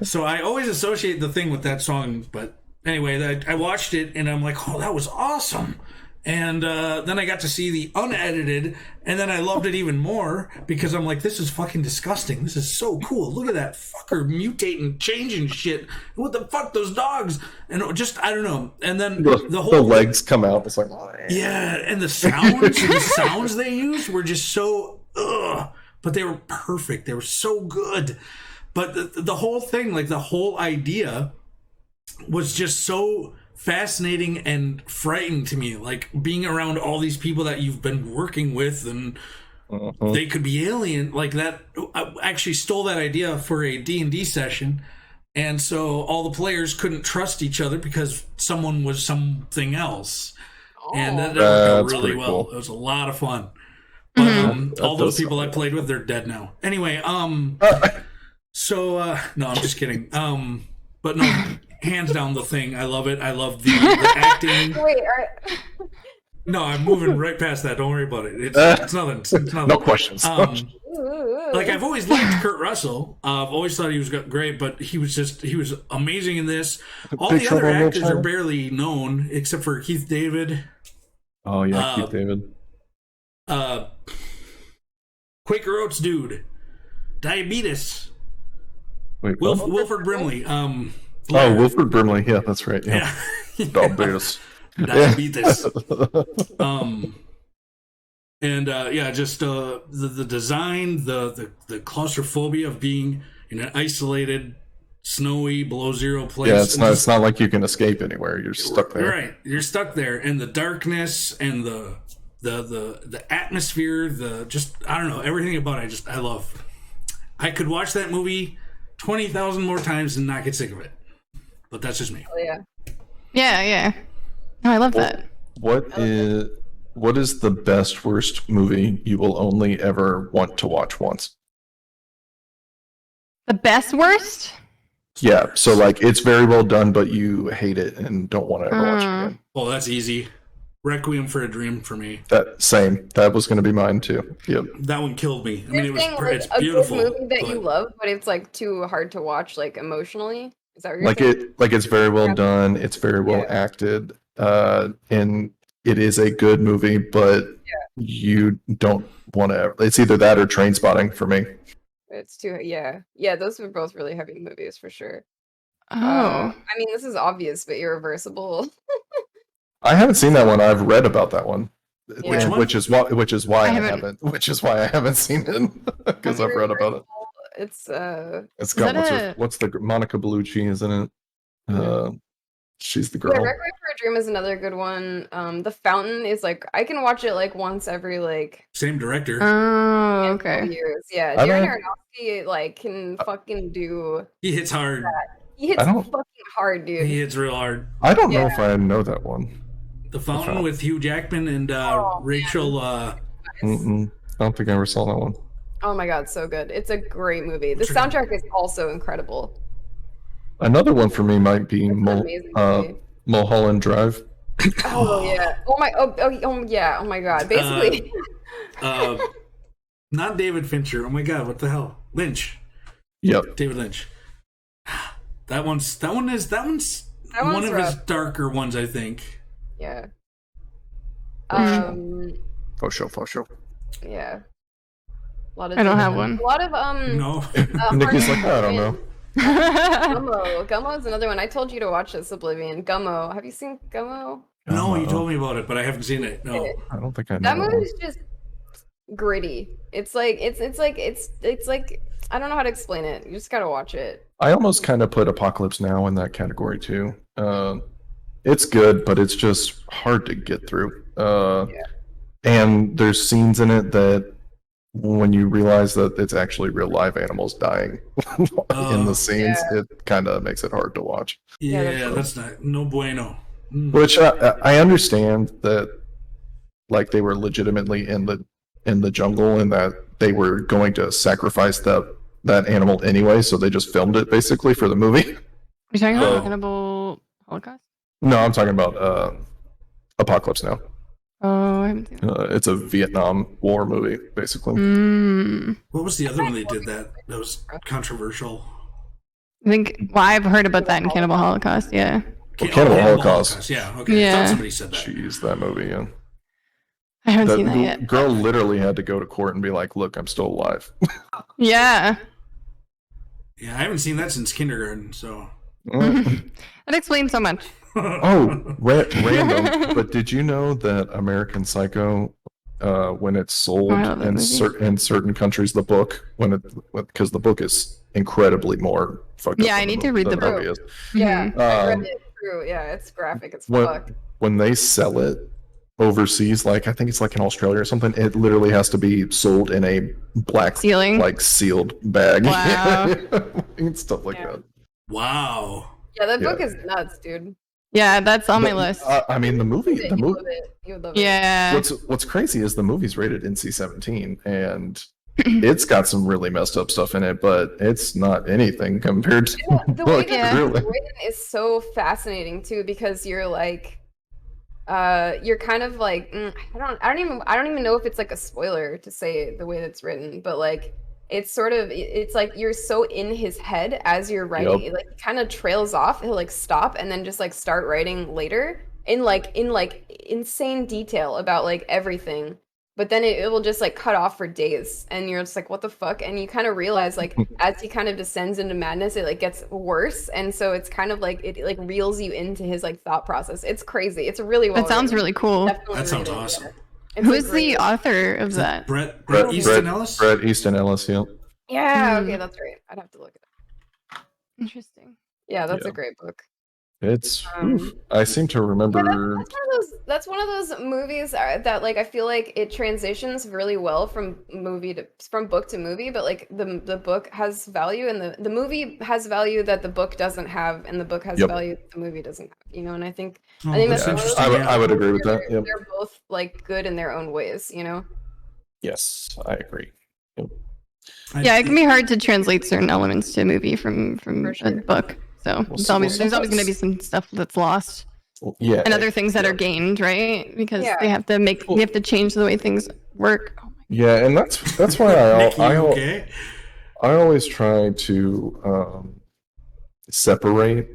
So I always associate The Thing with that song, but anyway, I watched it, and I'm like, oh, that was awesome. And then I got to see the unedited, and then I loved it even more because I'm like, this is fucking disgusting. This is so cool. Look at that fucker mutating, changing shit. What the fuck, those dogs? And just, I don't know. And then the whole the legs come out. It's like, yeah, and the sounds they used were just so but they were perfect. They were so good. But the whole thing, like the whole idea, was just so fascinating and frightening to me. Like being around all these people that you've been working with, and they could be alien. Like that, I actually stole that idea for a D&D session. And so all the players couldn't trust each other because someone was something else. And that worked out That's really pretty well. cool. It was a lot of fun. But all those does people I sound played with, they're dead now. Anyway, so no, I'm just kidding. But no, hands down The Thing. I love it. I love the acting. Wait, alright. No, I'm moving right past that. Don't worry about it. It's nothing. It's nothing. no questions. Like I've always liked Kurt Russell. I've always thought he was great, but he was amazing in this. All Big the other Trouble in Little actors are China? barely known except for Keith David. Oh yeah, Keith David. Quaker Oats dude, diabetes. Wait, what? Wilford Brimley. Oh, Wilford Brimley. Yeah, that's right. Yeah. Yeah. Diabetes. Diabetes. And yeah, just the design, the claustrophobia of being in an isolated, snowy, below zero place. Yeah, it's not like you can escape anywhere. You're stuck there. Right, you're stuck there, and the darkness and the atmosphere, I don't know, everything about it. I love. I could watch that movie 20,000 more times and not get sick of it. But that's just me. Oh, yeah. Yeah. No, I love that. What is the best worst movie you will only ever want to watch once? The best worst? Yeah, so like it's very well done, but you hate it and don't want to ever watch it again. Oh, that's easy. Requiem for a Dream for me. That was going to be mine too. Yep. That one killed me. I mean, You're saying, it's a beautiful. good movie that but- you love, but it's like too hard to watch, like emotionally. Is that what you're saying? It's very well done. It's very well Yeah. acted, and it is a good movie, but you don't want to. It's either that or Train Spotting for me. It's too, yeah. Those are both really heavy movies for sure. Oh. I mean, this is obvious, but Irreversible. I haven't seen that one. I've read about that one, Yeah. one? which is why I haven't- haven't seen it because I've read about it. It's It's got that what's the Monica Bellucci, isn't it? She's the Yeah, girl. Requiem for a Dream is another good one. The Fountain is like I can watch it like once every like Same director. Oh, handful of okay. years. Yeah, I Darren don't- Aronofsky like can fucking do. He hits hard. He hits I don't- fucking hard, dude. He hits real hard. I don't know if I know that one. The Fountain Fountain. with Hugh Jackman and Rachel. Mm-mm. I don't think I ever saw that one. Oh my god, so good. It's a great movie. The What's her name? soundtrack is also incredible. Another one for me might be It's an amazing movie. Mulholland Drive. Oh yeah. Yeah. Oh my god. Basically, Not David Fincher. Oh my god, what the hell? Lynch. Yep. David Lynch. That one's one of his rough. darker ones, I think. yeah. For sure. Yeah. A lot of I don't have one. A lot of No. Nikki's like, I don't know. Gummo is another one. I told you to watch this, Oblivion. Gummo. Have you seen Gummo? No, you told me about it, but I haven't seen it. No. I don't think I know. That one. movie is just gritty. It's like I don't know how to explain it. You just gotta watch it. I almost kind of put Apocalypse Now in that category too. It's good, but it's just hard to get through. And there's scenes in it that when you realize that it's actually real live animals dying in the scenes, it kind of makes it hard to watch. Yeah, that's not no bueno. Which I understand that, like, they were legitimately in the jungle and that they were going to sacrifice that animal anyway, so they just filmed it basically for the movie. You're talking about Cannibal Holocaust? No, I'm talking about Apocalypse Now. Oh, I haven't seen that. It's a Vietnam War movie, basically. What was the other one they did that was controversial? I think, well, I've heard about that in Cannibal Holocaust, yeah. Cannibal Holocaust. Yeah, okay. Yeah. I thought somebody said that. Jeez, that movie, yeah. I haven't That seen that yet. girl literally had to go to court and be like, look, I'm still alive. Yeah. Yeah, I haven't seen that since kindergarten, so. That explains so much. Oh, random. But did you know that American Psycho, when it's sold I love that movie. in certain countries, the book, because the book is incredibly more fucked up. Yeah, I than need to read than the movie book. is. Yeah, I read Um, it through. Yeah, it's graphic as fuck. when they sell it overseas, like I think it's like in Australia or something, it literally has to be sold in a black Sealing? like sealed bag. Wow. And stuff like that. Wow. Yeah, that book Yeah. is nuts, dude. Yeah, that's on my But, list. I mean, the movie. You love it. You would love it. Yeah. What's crazy is the movie's rated NC-17, and it's got some really messed up stuff in it, but it's not anything compared to The way book, that really. it's written is so fascinating too, because you're like, you're kind of like, I don't even know if it's like a spoiler to say the way that's written, but like, it's sort of, it's like you're so in his head as you're writing. Yep. It like kind of trails off. He'll like stop and then just like start writing later in like insane detail about like everything. But then it will just like cut off for days, and you're just like, what the fuck? And you kind of realize like as he kind of descends into madness, it like gets worse, and so it's kind of like it like reels you into his like thought process. It's crazy. It's really well. That sounds written. really cool. Definitely That sounds read it, awesome. yeah. It's, Who's like, the great. author of that? Brett Brett Easton Ellis? Brett Easton Ellis, yeah. Yeah. Hmm. Okay, that's right. I'd have to look it up. Interesting. Yeah, that's Yeah. a great book. It's. Um, I seem to remember. That's one of those movies that like I feel like it transitions really well from book to movie, but like the book has value and the movie has value that the book doesn't have, and the book has Yep. value that the movie doesn't have. You know, and I think Oh, I think that's that's one of those interesting. I would agree with that. where Yep. they're both like good in their own ways. You know. Yes, I agree. Yep. Yeah, it can be hard to translate certain elements to a movie from For a sure. book. So there's always going to be some stuff that's lost Well, yeah. and other things that yeah. are gained, right? Because Yeah. they have to you have to change the way things work. Oh my Yeah, and that's why Nick, you okay? I always try to separate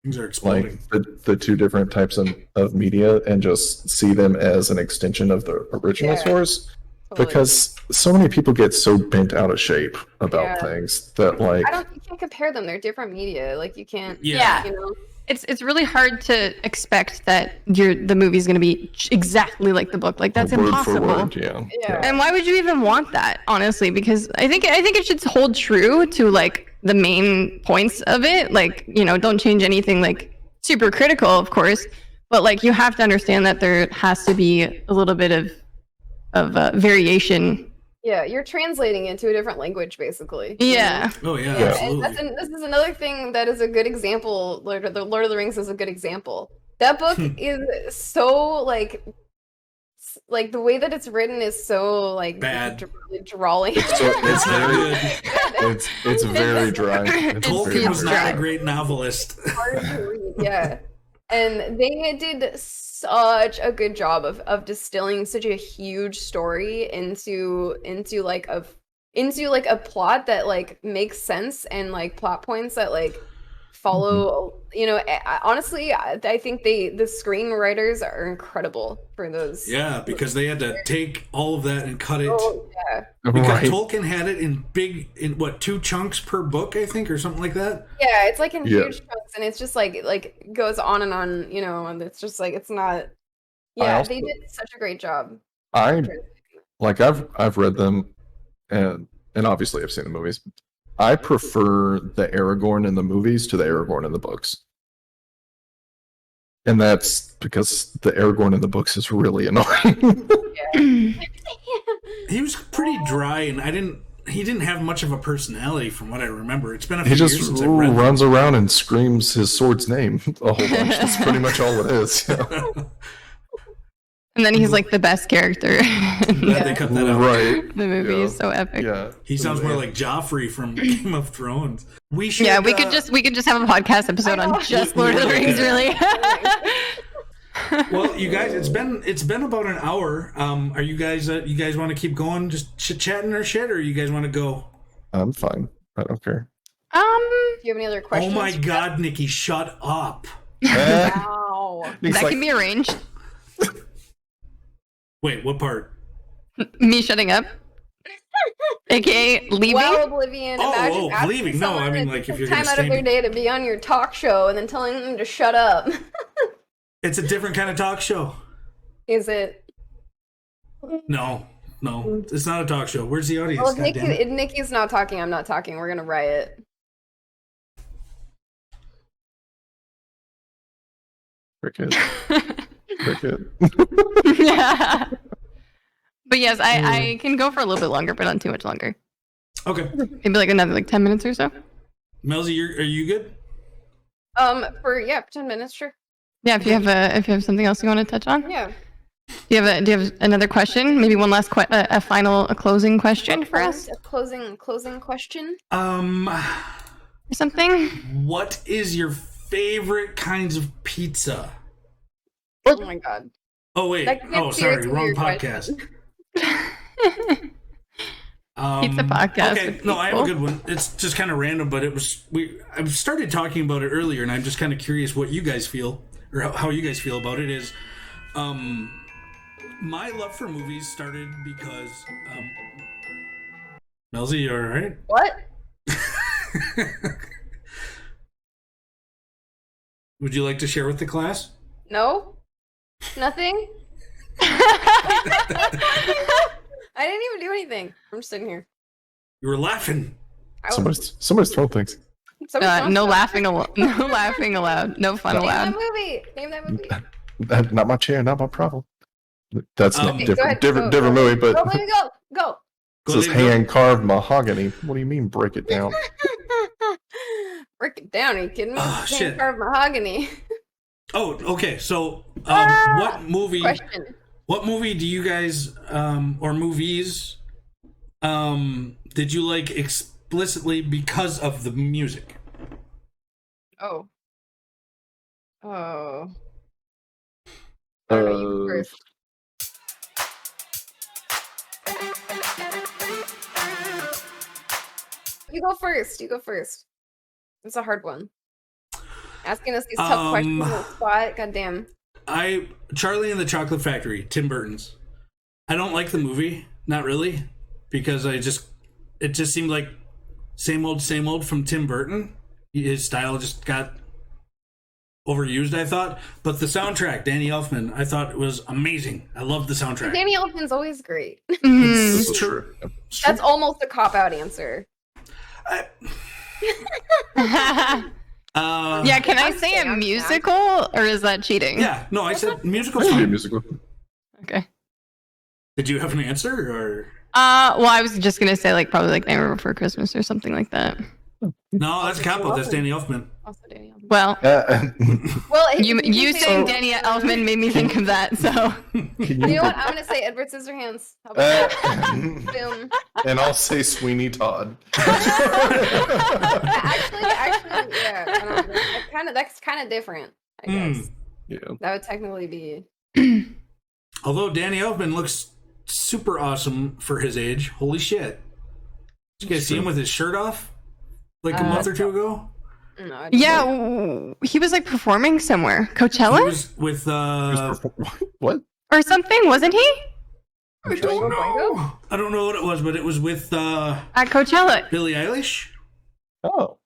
Things are exploding. like the two different types of media and just see them as an extension of the original Yeah. source. Totally. Because so many people get so bent out of shape about Yeah. things that like you can't compare them. They're different media. Like you can't. Yeah. You know. It's really hard to expect that the movie's going to be exactly like the book. Like that's word impossible. for word, yeah. Yeah. And why would you even want that, honestly? Because I think it should hold true to like the main points of it. Like, you know, don't change anything like super critical, of course, but like you have to understand that there has to be a little bit of variation. Yeah, you're translating it to a different language, basically. Yeah. Oh yeah, Yeah, absolutely. and this is another thing that is a good example. The Lord of the Rings is a good example. That book is so like the way that it's written is so like Bad. drawling. It's not good. It's very dry. It's Tolkien very, was very not dry. a great novelist. Hard to read, yeah. And they did such a good job of distilling such a huge story into like a plot that like makes sense and like plot points that like follow. You know, honestly, I think the screenwriters are incredible for those. Yeah, because they had to take all of that and cut it. Oh yeah, Because Right. Tolkien had it in 2 chunks per book, I think, or something like that. yeah. It's like in Yeah. huge chunks, and it's just like goes on and on. You know, and it's just like it's not. I Yeah, also- they did such a great job. I've read them, and obviously I've seen the movies. I prefer the Aragorn in the movies to the Aragorn in the books, and that's because the Aragorn in the books is really annoying. He was pretty dry, and he didn't have much of a personality from what I remember. It's been a few He years just since I read them. runs around and screams his sword's name a whole bunch. That's pretty much all it is. And then he's like the best character. Glad they cut that out. Right. The movie Yeah. is so epic. Yeah. He sounds more like Joffrey from Game of Thrones. We should. Yeah, we could just have a podcast episode on just Lord of the Rings, really. Well, you guys, it's been about an hour. Are you guys want to keep going, just chit-chatting or shit, or you guys want to go? I'm fine. I don't care. Do you have any other questions? Oh my God, Nikki, shut up! Wow. Nick's That like, can be arranged. Wait, what part? Me shutting up, aka leaving. Well, Oblivion. Imagine asking leaving. No, I someone mean, to like, if take you're gonna time out of stay- their day to be on your talk show and then telling them to shut up. It's a different kind of talk show. Is it? No, it's not a talk show. Where's the audience? Well, if God damn it. Nikki's not talking, I'm not talking. We're gonna riot. cricket. Cricket. Yeah. But yes, I can go for a little bit longer, but not too much longer. Okay, Maybe like another 10 minutes or so. Melzy, are you good? For 10 minutes, sure. Yeah, if you have something else you want to touch on. Yeah. Do you have another question? Maybe one last a closing question for us A closing question. or something? What is your favorite kinds of pizza? Oh my god. Oh wait. That gets Oh, sorry, serious wrong weird podcast. Pizza podcast Okay, with no, I have a people. good one. It's just kind of random, but I started talking about it earlier, and I'm just kind of curious what you guys feel, or how you guys feel about it. Is, my love for movies started because, Melzy, you all right? What? Would you like to share with the class? No? Nothing? I didn't even do anything. I'm just sitting here. You were laughing. Somebody's throwing things. No laughing allowed. No laughing allowed. No fun Name allowed. that movie. Name that movie. Not my chair, not my problem. That's not Okay, go different, ahead, different, go, different go. movie. But Go, baby, go. Go. it says David, go. hand carved mahogany. What do you mean break it down? Break it down. Are you kidding me? Oh, Can't shit. carve mahogany. Oh, okay. So, what movie? Question. What movie do you guys, or movies, did you like explicitly because of the music? Oh. I don't know, you go first. You go first. You go first. It's a hard one. Asking us these tough questions on the spot. Goddamn. Charlie and the Chocolate Factory, Tim Burton's. I don't like the movie, not really, because it just seemed like same old from Tim Burton. His style just got overused, I thought. But the soundtrack, Danny Elfman, I thought it was amazing. I loved the soundtrack. Danny Elfman's always great. Mm. It's true. That's almost a cop-out answer. I Yeah, can I I'm say down, a I'm musical, or is that cheating? Yeah, no, I said musical. Maybe a Song. musical. Okay. Did you have an answer or? Well, I was just gonna say like probably like Nightmare Before Christmas or something like that. No, that's Capo. That's Danny Elfman. Also Danny Elfman. Well, Well, if you can say saying Edward Danny Scissorhands- Elfman made me think of that. So Can You know what? I'm gonna say Edward Scissorhands. How about that? Boom. And I'll say Sweeney Todd. Actually, yeah. I don't know. That's kind of different, I guess. Yeah. That would technically be. Although Danny Elfman looks super awesome for his age. Holy shit! Did you guys see him with his shirt off like a month or two ago? No, I don't know. yeah, he was like performing somewhere, He Coachella was with What? or something, wasn't he? I don't know. I don't know what it was, but it was with At Coachella. Billie Eilish. Oh.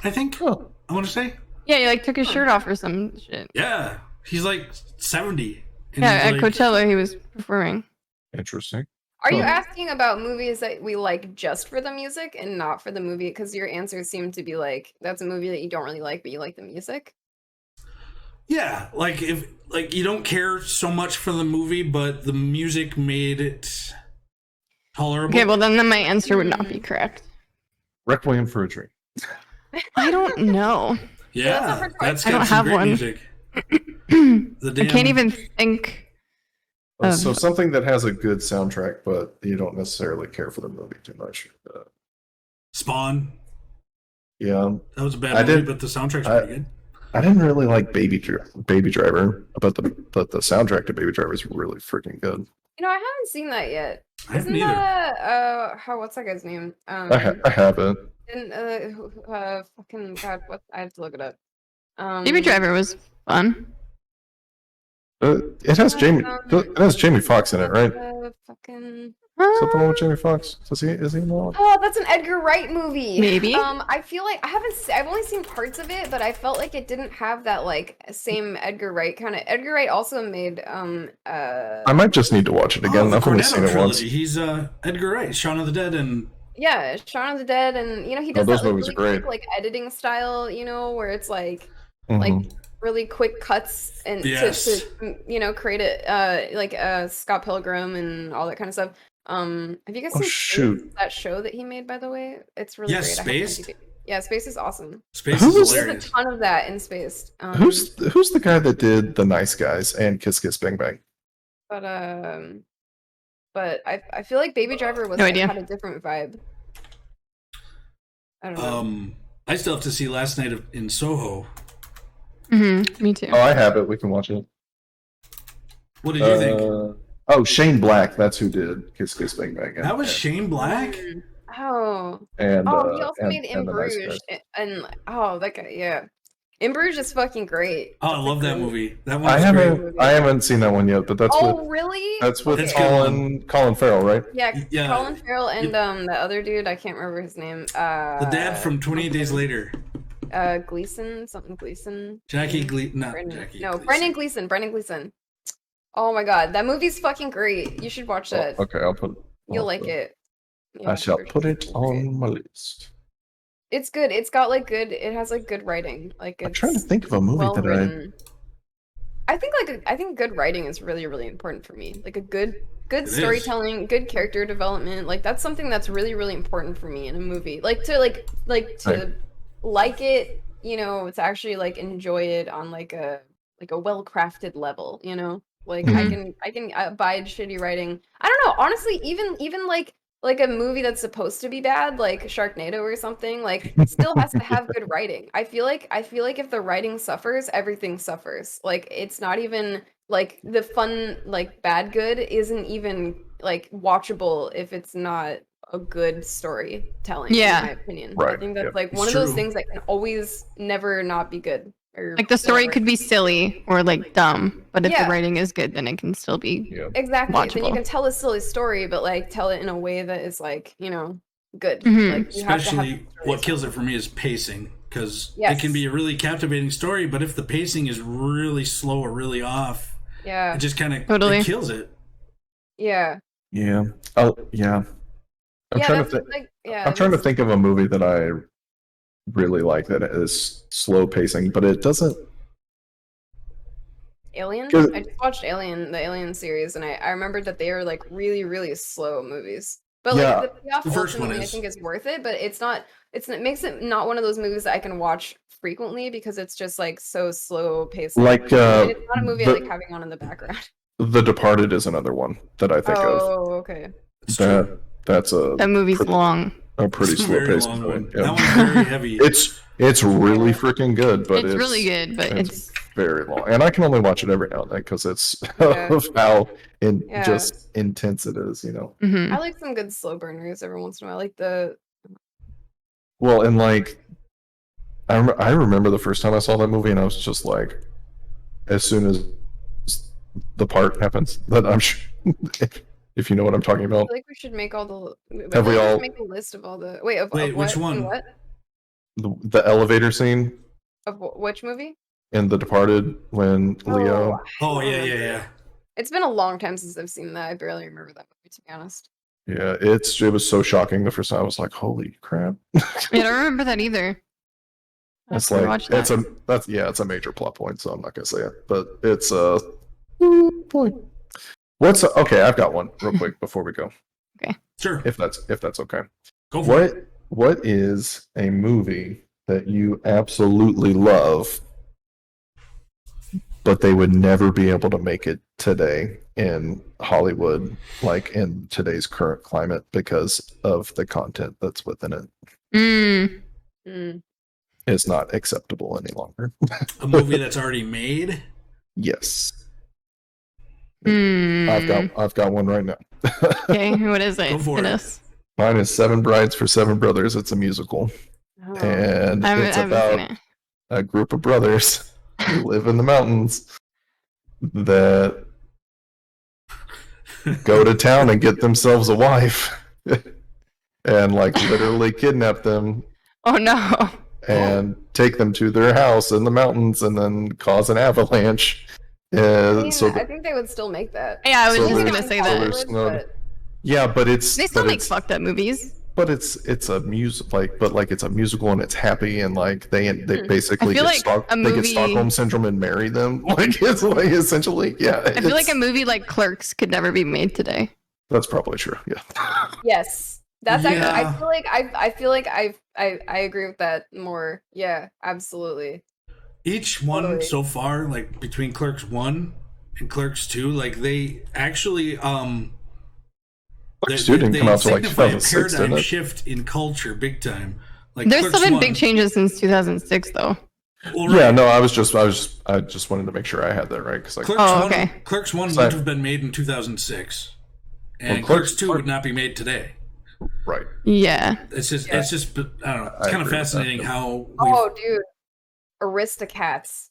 I think. Oh. I want to say. Yeah, he like took his shirt off or some shit. Yeah, he's like 70. And Yeah, he's at like, Coachella he was performing. Interesting. Are you Oh. asking about movies that we like just for the music and not for the movie? Because your answers seem to be like that's a movie that you don't really like, but you like the music. Yeah, like if like you don't care so much for the movie, but the music made it tolerable. Okay, well then my answer would not be correct. Requiem for a Dream. I don't know. yeah, that's a hard that's I got don't some have great one. music. The I damn, can't even think. So something that has a good soundtrack, but you don't necessarily care for the movie too much. Spawn. Yeah, That was a bad I movie, did- but the soundtrack's I- pretty good. I didn't really like Baby Driver, but the soundtrack to Baby Driver is really freaking good. You know, I haven't seen that yet. I haven't Isn't either. that what's that guy's name? I haven't. Fucking God, what? I have to look it up. Baby Driver was fun. It has Jamie Foxx in it, right? Fucking. Is that the one with Jamie Foxx? Is he in that one? Oh, that's an Edgar Wright movie. Maybe. I feel like I've only seen parts of it, but I felt like it didn't have that like same Edgar Wright kind of. Edgar Wright also made I might just need to watch it again. the I've only seen Cornetto it once. trilogy. He's Edgar Wright, Shaun of the Dead, and yeah, Shaun of the Dead, and you know he does those that like, movies really are great. quick, like editing style, you know, where it's like Mhm. really quick cuts and Yes. to you know create it like Scott Pilgrim and all that kind of stuff. Have you guys Oh, seen Space, shoot. that show that he made, by the way? It's really Yeah, great. I have it on Spaced? TV. Yeah, Space is awesome. Space Who is was- There's hilarious. a ton of that in Spaced. Who's the guy that did The Nice Guys and Kiss Kiss Bang Bang? But I feel like Baby Driver was No like, idea. had a different vibe. I don't know. I still have to see Last Night in Soho. Me too. Oh, I have it. We can watch it. What did you think? Oh, Shane Black. That's who did Kiss Kiss Bang Bang. That was Shane Black. Oh, And he uh, also and- made In and The Nice Bruges, Guys. and oh, that guy, yeah. In Bruges is fucking great. Oh, I That's a love that great- movie. That one I was great. haven't seen that one yet, but that's Oh, with really? that's with That's a good Colin Farrell, right? Yeah, Yeah. Colin Farrell and the other dude, I can't remember his name. The dad from 28 Days Later. Gleason, something Gleason. Jackie Gleason. Not Brendan, Jackie. no, Gleason. Brendan Gleason. Brendan Gleason. Oh my god, that movie's fucking great. You should watch that. Oh, okay, I'll put. You'll like it. Yeah, I shall for put sure. it on my list. It's good. It's got like good. It has like good writing. Like I'm it's trying to think of a movie well that written. I think I think good writing is really really important for me. Like a good It is. storytelling, good character development. Like that's something that's really really important for me in a movie. Like to to like it, you know, to actually like enjoy it on like a well crafted level. You know, like Mhm. I can abide shitty writing. I don't know. Honestly, even like a movie that's supposed to be bad, like Sharknado or something, like still has to have good writing. I feel like if the writing suffers, everything suffers. Like it's not even like the fun like bad good isn't even like watchable if it's not a good storytelling, Yeah. in my opinion. I Right, think that's yeah. like one It's of those true. things that can always never not be good. Or Like the story whatever. could be silly or like dumb, but if Yeah. the writing is good, then it can still be. Yeah. Exactly. Then you watchable. can tell a silly story, but like tell it in a way that is like, you know, good. Mhm. Like you have to have Especially the story what kills it somehow. for me is pacing, because Yes. it can be a really captivating story, but if the pacing is really slow or really off, Yeah. it just kind of Totally. kills it. Yeah. Yeah. Oh, yeah. I'm yeah, trying to that's think. like yeah. I'm trying to that's- think of a movie that I really like that it is slow pacing, but it doesn't. Alien? 'Cause- I just watched Alien, the Alien series, and I remembered that they are like really, really slow movies. But Yeah. like the payoff The first one ultimately, I is. think, is worth it. But it makes it not one of those movies that I can watch frequently because it's just like so slow paced. Like, And it's not a movie I the- like having on in the background. The Departed is another one that I think of. Oh, okay. It's true. That's That movie's long. a pretty It's a slow very paced long one. one. Yeah. That one's very heavy. It's really freaking good, but It's really good, but it's very long, and I can only watch it every now and then because it's Yeah. of how Yeah. just intense it is, you know. mhm. I like some good slow burners every once in a while. I like the Well, and like I remember the first time I saw that movie, and I was just like, as soon as the part happens, that I'm sure if you know what I'm talking I about. feel like we should make all the Have we all- make a list of all the wait of Wait, what? which one? What? The elevator scene Of which movie? in The Departed when Leo. Oh I yeah, don't yeah, remember. yeah. It's been a long time since I've seen that. I barely remember that movie, to be honest. Yeah, it was so shocking the first time. I was like, holy crap. I don't remember that either. I'll It's have to like watch that. it's a major plot point, so I'm not gonna say it, but it's a point. Okay? I've got one real quick before we go, Sure. if that's okay. Go for it. What is a movie that you absolutely love, but they would never be able to make it today in Hollywood, like in today's current climate, because of the content that's within it? Mm. Mm. Is not acceptable any longer. A movie that's already made. Yes. Mm. I've got one right now. Okay, what is it? Go for Hit it. us. Mine is Seven Brides for Seven Brothers. It's a musical, Oh. and I it's haven't about seen it. a group of brothers who live in the mountains that go to town and get themselves a wife, and like literally kidnap them Oh no. and take them to their house in the mountains, and then cause an avalanche. I mean, So I think they would still make that. Yeah, I was So just there's- gonna say so that. there's no- But yeah, but it's They still but make it's- fucked up movies. But it's a music but it's a musical and it's happy, and like they basically I feel get like a they get movie- Stockholm syndrome and marry them. Like it's like essentially, yeah. I feel like a movie like Clerks could never be made today. That's probably true. Yeah. yes, that's actually. Yeah. I feel like I agree with that more. Yeah, absolutely. Each one Totally. so far, like between Clerks 1 and Clerks 2, like they actually Clerks 2 didn't come out till like signify a 2006, didn't paradigm it? shift in culture big time. Like There's Clerks still been 1, big changes since 2006, though. well, Yeah, right. no, I just wanted to make sure I had that right because like Clerks Oh, 1, okay. Clerks 1 Sorry. would have been made in 2006. And Well, Clerks Clerks- 2 would not be made today. right. Yeah. It's just I don't know. It's I kind of agree with that. fascinating how Oh, dude, Aristocats.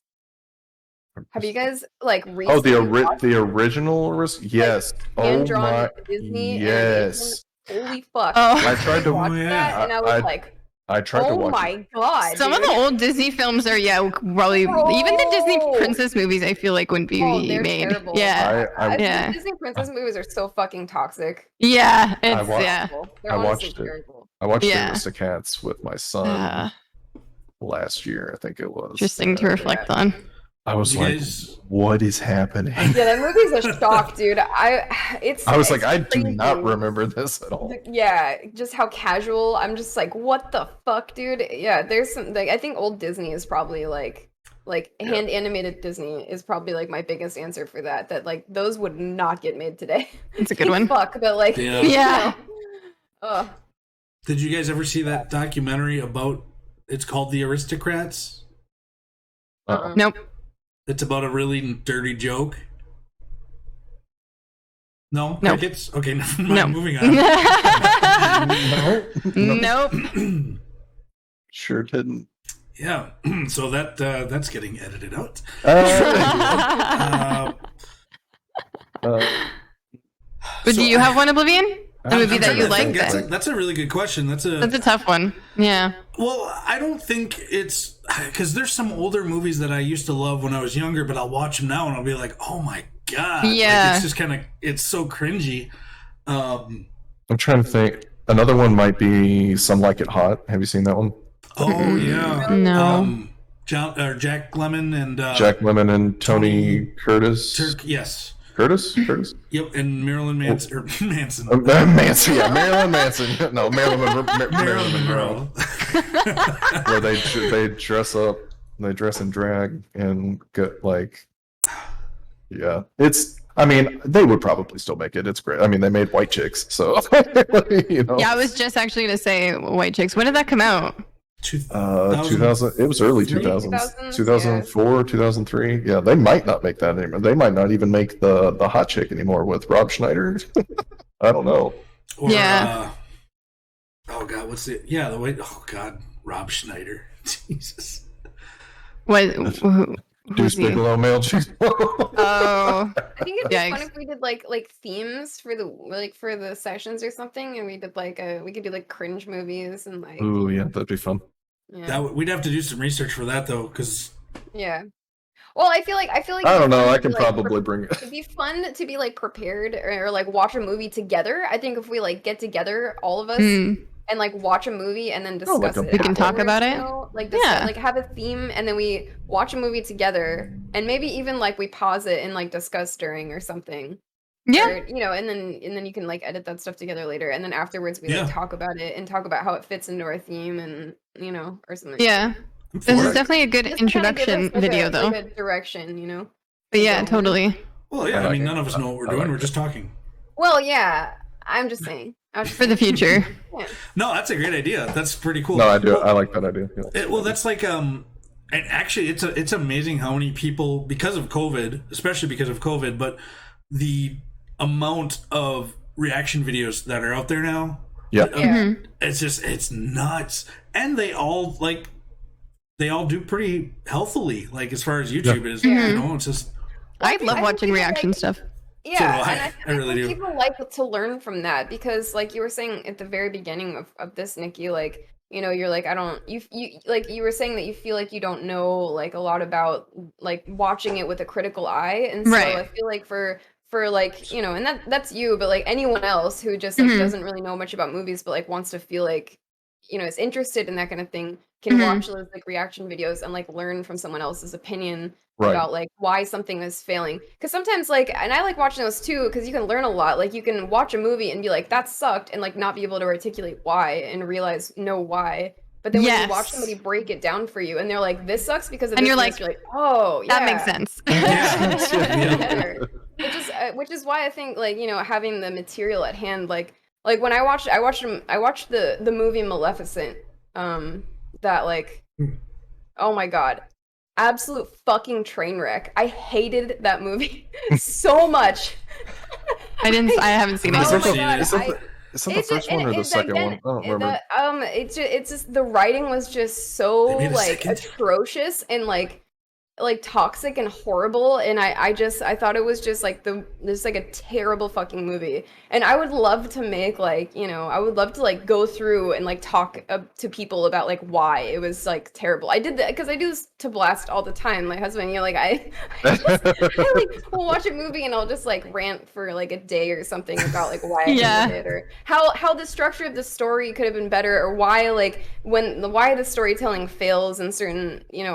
Have you guys like Oh, recently watched the original yes. Oh hand-drawn my Disney yes. animation? Holy fuck! Oh. I tried to watched Oh, yeah. that and I was I- like, I tried to oh watch my it. god! Some of dude. the old Disney films are probably even the Disney Bro. princess movies. I feel like wouldn't be Oh, they're made. terrible. Yeah, I Yeah. Disney princess movies are so fucking toxic. yeah, it's watched- yeah. They're I honestly watched it. terrible. I watched Yeah. the Aristocats with my son Uh, last year, I think it was. interesting to reflect on. I was You like, guys- what is happening? Yeah, that movie's a shock, dude. I was like, I do crazy. not remember this at all. Yeah, just how casual. I'm just like, what the fuck, dude? Yeah, there's some like I think old Disney is probably like hand animated Disney is probably like my biggest answer for that. That like those would not get made today. It's a good one. Fuck, but like Yeah. Yeah. Ugh. Did you guys ever see that documentary about? It's called The Aristocrats. Uh-uh. Nope. It's about a really dirty joke. No, Nope. crickets. Okay, never mind. No. Moving on. Nope. Sure didn't. Yeah, so that's getting edited out. Uh, Uh, But so do you have one, Oblivion? A movie I'm that trying you to like think. then? That's a really good question. That's That's a tough one. Yeah. Well, I don't think it's because there's some older movies that I used to love when I was younger, but I'll watch them now and I'll be like, oh my god, Yeah. Like, it's just kind of it's so cringy. I'm trying to think. Another one might be Some Like It Hot. Have you seen that one? Oh yeah. No. Jack Lemmon and Jack Lemmon and Tony Curtis. Turk. Yes. Curtis? Yep, and Marilyn Manson. Or Manson. Manson, yeah, Marilyn Manson. No, Marilyn Monroe. Where they dress up, they dress in drag and get like, yeah, it's. I mean, they would probably still make it. It's great. I mean, they made White Chicks, so you know. Yeah, I was just actually gonna say White Chicks. When did that come out? 2000. It was early 2000s. 2000s, 2004, 2003. Yeah, they might not make that anymore. They might not even make the hot chick anymore with Rob Schneider. I don't know. Or, Yeah. Oh God, what's it? Yeah, the way. Oh God, Rob Schneider. Jesus. What? Deuce Bigelow, male chick. Oh. I think it'd be fun Yikes. if we did like themes for the sessions or something, and we did like we could do like cringe movies and like Ooh, yeah, that'd be fun. yeah. We'd have to do some research for that though, because Yeah. Well, I feel like I it'd don't be know. fun I to can be, like, probably bring it. it'd be fun to be like prepared or like watch a movie together. I think if we like get together, all of us, Mm. and like watch a movie and then Oh, like discuss a- it. We can talk afterwards, about it? you know? Like Yeah. like have a theme and then we watch a movie together and maybe even like we pause it and like discuss during or something. Yeah. Or, you know, and then you can like edit that stuff together later and then afterwards we Yeah. like talk about it and talk about how it fits into our theme and you know or something. Yeah. I'm for This is it. definitely a good Just to kinda give us, introduction like, video, though. like a direction, you know. But yeah, going. totally. Well, yeah. I I like mean, it. none of us know what we're I doing. like We're it. just talking. Well, yeah. I'm just saying. For the future. Yeah. No, that's a great idea. That's pretty cool. No, I do. I like that idea. Yeah. Well, that's like and actually, it's amazing how many people, because of COVID, especially because of COVID, but the amount of reaction videos that are out there now, Yeah. Yeah. it's nuts, and they all do pretty healthily, like as far as YouTube is. Yeah. You know, it's just Well, I think- love think watching people reaction like- stuff. Yeah, do I. and I really think do. people like to learn from that because, like you were saying at the very beginning of this, Nikki, like you know, you're like I don't you like you were saying that you feel like you don't know like a lot about like watching it with a critical eye, and so Right. I feel like for like you know, and that's you, but like anyone else who just like Mhm. doesn't really know much about movies, but like wants to feel like you know is interested in that kind of thing, can Mhm. watch those like reaction videos and like learn from someone else's opinion Right. about like why something is failing because sometimes like and I like watching those too because you can learn a lot like you can watch a movie and be like that sucked and like not be able to articulate why and realize know why but then when you watch Yes. somebody break it down for you and they're like this sucks because of And this you're this," you're like oh yeah That makes sense. Yeah. which is why I think like you know having the material at hand like when I watched the movie Maleficent that like oh my god absolute fucking train wreck. I hated that movie so much. I haven't seen it Oh yet. my God, Is that the first one or the second one? I don't remember. It's just the writing was just They so made a like second? atrocious and like toxic and horrible and I thought it was just like this like a terrible fucking movie and I would love to make like you know I would love to like go through and like talk to people about like why it was like terrible. I did that because I do this to Blast all the time. My husband, you know, like I like will watch a movie and I'll just like rant for like a day or something about like why I Yeah. hated it or how the structure of the story could have been better or why like why the storytelling fails in certain you know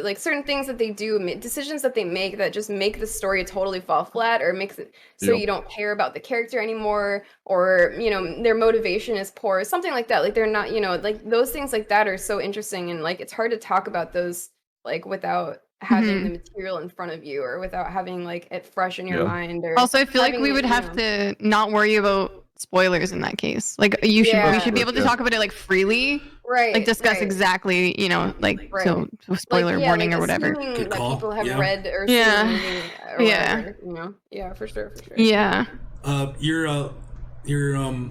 like certain things that they do decisions that they make that just make the story totally fall flat or makes it so Yep. you don't care about the character anymore or you know their motivation is poor something like that like they're not you know like those things like that are so interesting and like it's hard to talk about those like without having the material in front of you or without having like it fresh in your Yeah. mind or Also, I feel like having we it, would you have know. to not worry about spoilers in that case. Like we Yeah. should be able to Yeah. talk about it like freely, right like discuss right. exactly, you know, like Right. so spoiler yeah, warning like or whatever. assuming Good that call. people have Yeah. read or Yeah. seen the movie or Yeah. whatever, you know yeah for sure Yeah. Your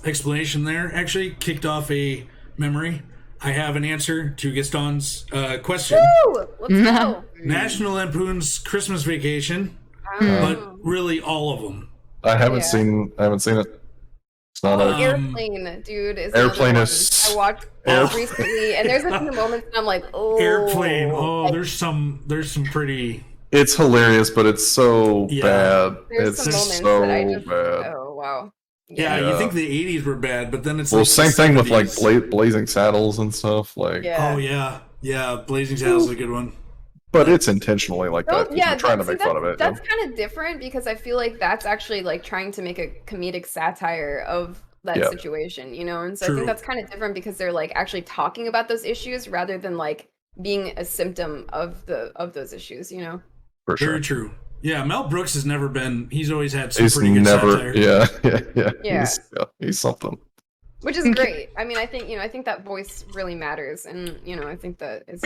explanation there actually kicked off a memory. I have an answer to Gaston's question. Woo! Let's go. National Lampoon's Christmas Vacation, but really all of them. I haven't Yeah. seen it. It's not a Airplane, dude. Is Airplane another is- one. I watched Airplane. recently, and there's a few moments, and I'm like, oh, Airplane. Oh, like, there's some pretty. It's hilarious, but it's so Yeah. bad. there's It's some moments so that I just, bad. oh wow. Yeah, you think the 80s were bad, but then it's Well, like same the thing with like 70s. Blazing Saddles and stuff. Like, Yeah. Oh yeah, Blazing Saddles is a good one. but it's intentionally like that because we're trying to make fun of it. That's kind of different because I feel like that's actually like trying to make a comedic satire of that situation, you know? And so I True. think that's kind of different because they're like actually talking about those issues rather than like being a symptom of those issues, you know? For sure. Very true. Yeah, Mel Brooks has never been. He's always had some He's pretty good never. satire. Yeah. He's something. Which is great. I mean, I think that voice really matters, and I think that it's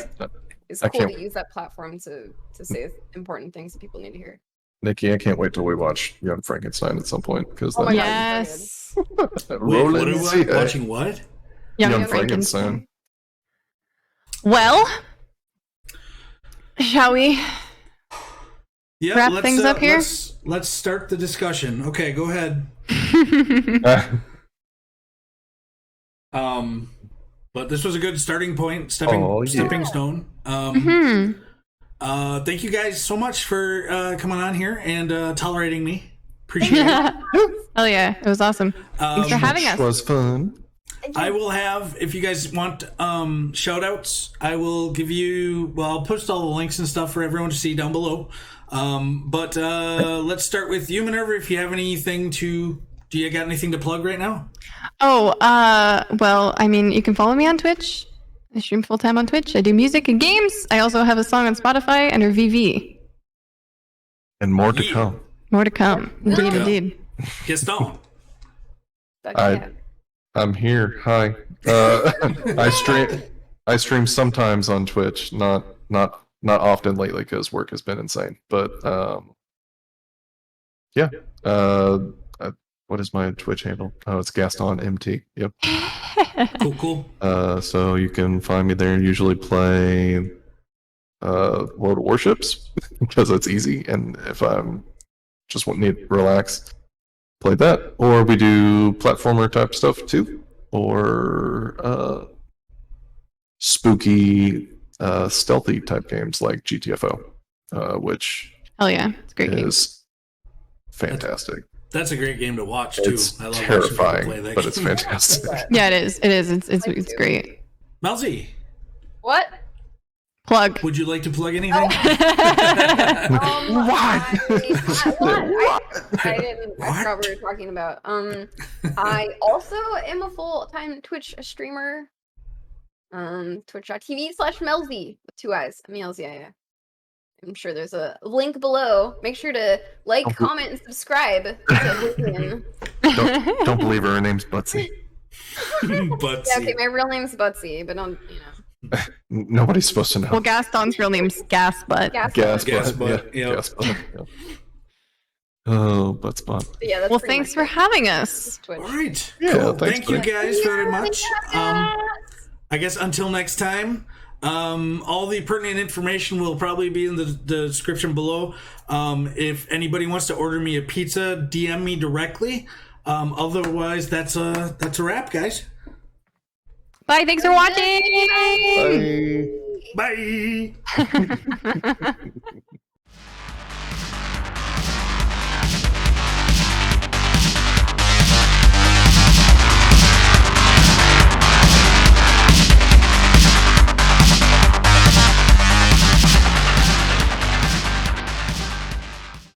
cool to use that platform to say important things that people need to hear. Nikki, I can't wait till we watch Young Frankenstein at some point because Oh my God, Yes. Wait, what are we watching? What? Young Frankenstein. Well, shall we wrap things up here? Let's start the discussion. Okay, go ahead. But this was a good starting point, stepping stone. Thank you guys so much for coming on here and tolerating me. Appreciate it. Oh yeah, it was awesome. Thanks for having us. It was fun. I will have, if you guys want shout outs, I will give you, I'll post all the links and stuff for everyone to see down below. But let's start with you, Minerva, if you have anything do you got anything to plug right now? Oh, well, I mean, you can follow me on Twitch. I stream full-time on Twitch. I do music and games. I also have a song on Spotify under VV. And more to come. More to come. Indeed, indeed. Gaston. I'm here. Hi. I stream sometimes on Twitch, not often lately because work has been insane. But yeah. What is my Twitch handle? Oh, it's Gaston MT. Yep. Cool. So you can find me there and usually play World of Warships because it's easy, and if I'm just need to relax, play that. Or we do platformer type stuff too, or spooky, stealthy type games like GTFO, which hell yeah, it's a great game. Is fantastic. That's a great game to watch too. It's I love terrifying, play that but game. it's fantastic. Yeah, it is. It is. It's great. Mousy, What? Plug. would you like to plug anything? What? I forgot what we were talking about. I also am a full-time Twitch streamer. Twitch.tv/Melzy with 2 eyes. Melzy, I'm sure there's a link below. Make sure to like, comment, and subscribe to Oblivion. Don't believe her. Her name's Butsy. Butsy. Yeah, okay, my real name's Butsy, but don't, Nobody's supposed to know. Well, Gaston's real name's Gasbutt. Gasbutt, Yeah. yep. Gasbutt, yeah. Oh, Buttspot. Yeah, that's Well, pretty thanks much for it. having us. All right. Yeah, Cool. thanks, Thank you buddy. guys very much. I guess until next time, all the pertinent information will probably be in the description below. If anybody wants to order me a pizza, DM me directly. Otherwise, that's a wrap, guys. Bye. Thanks for watching. Bye. Bye.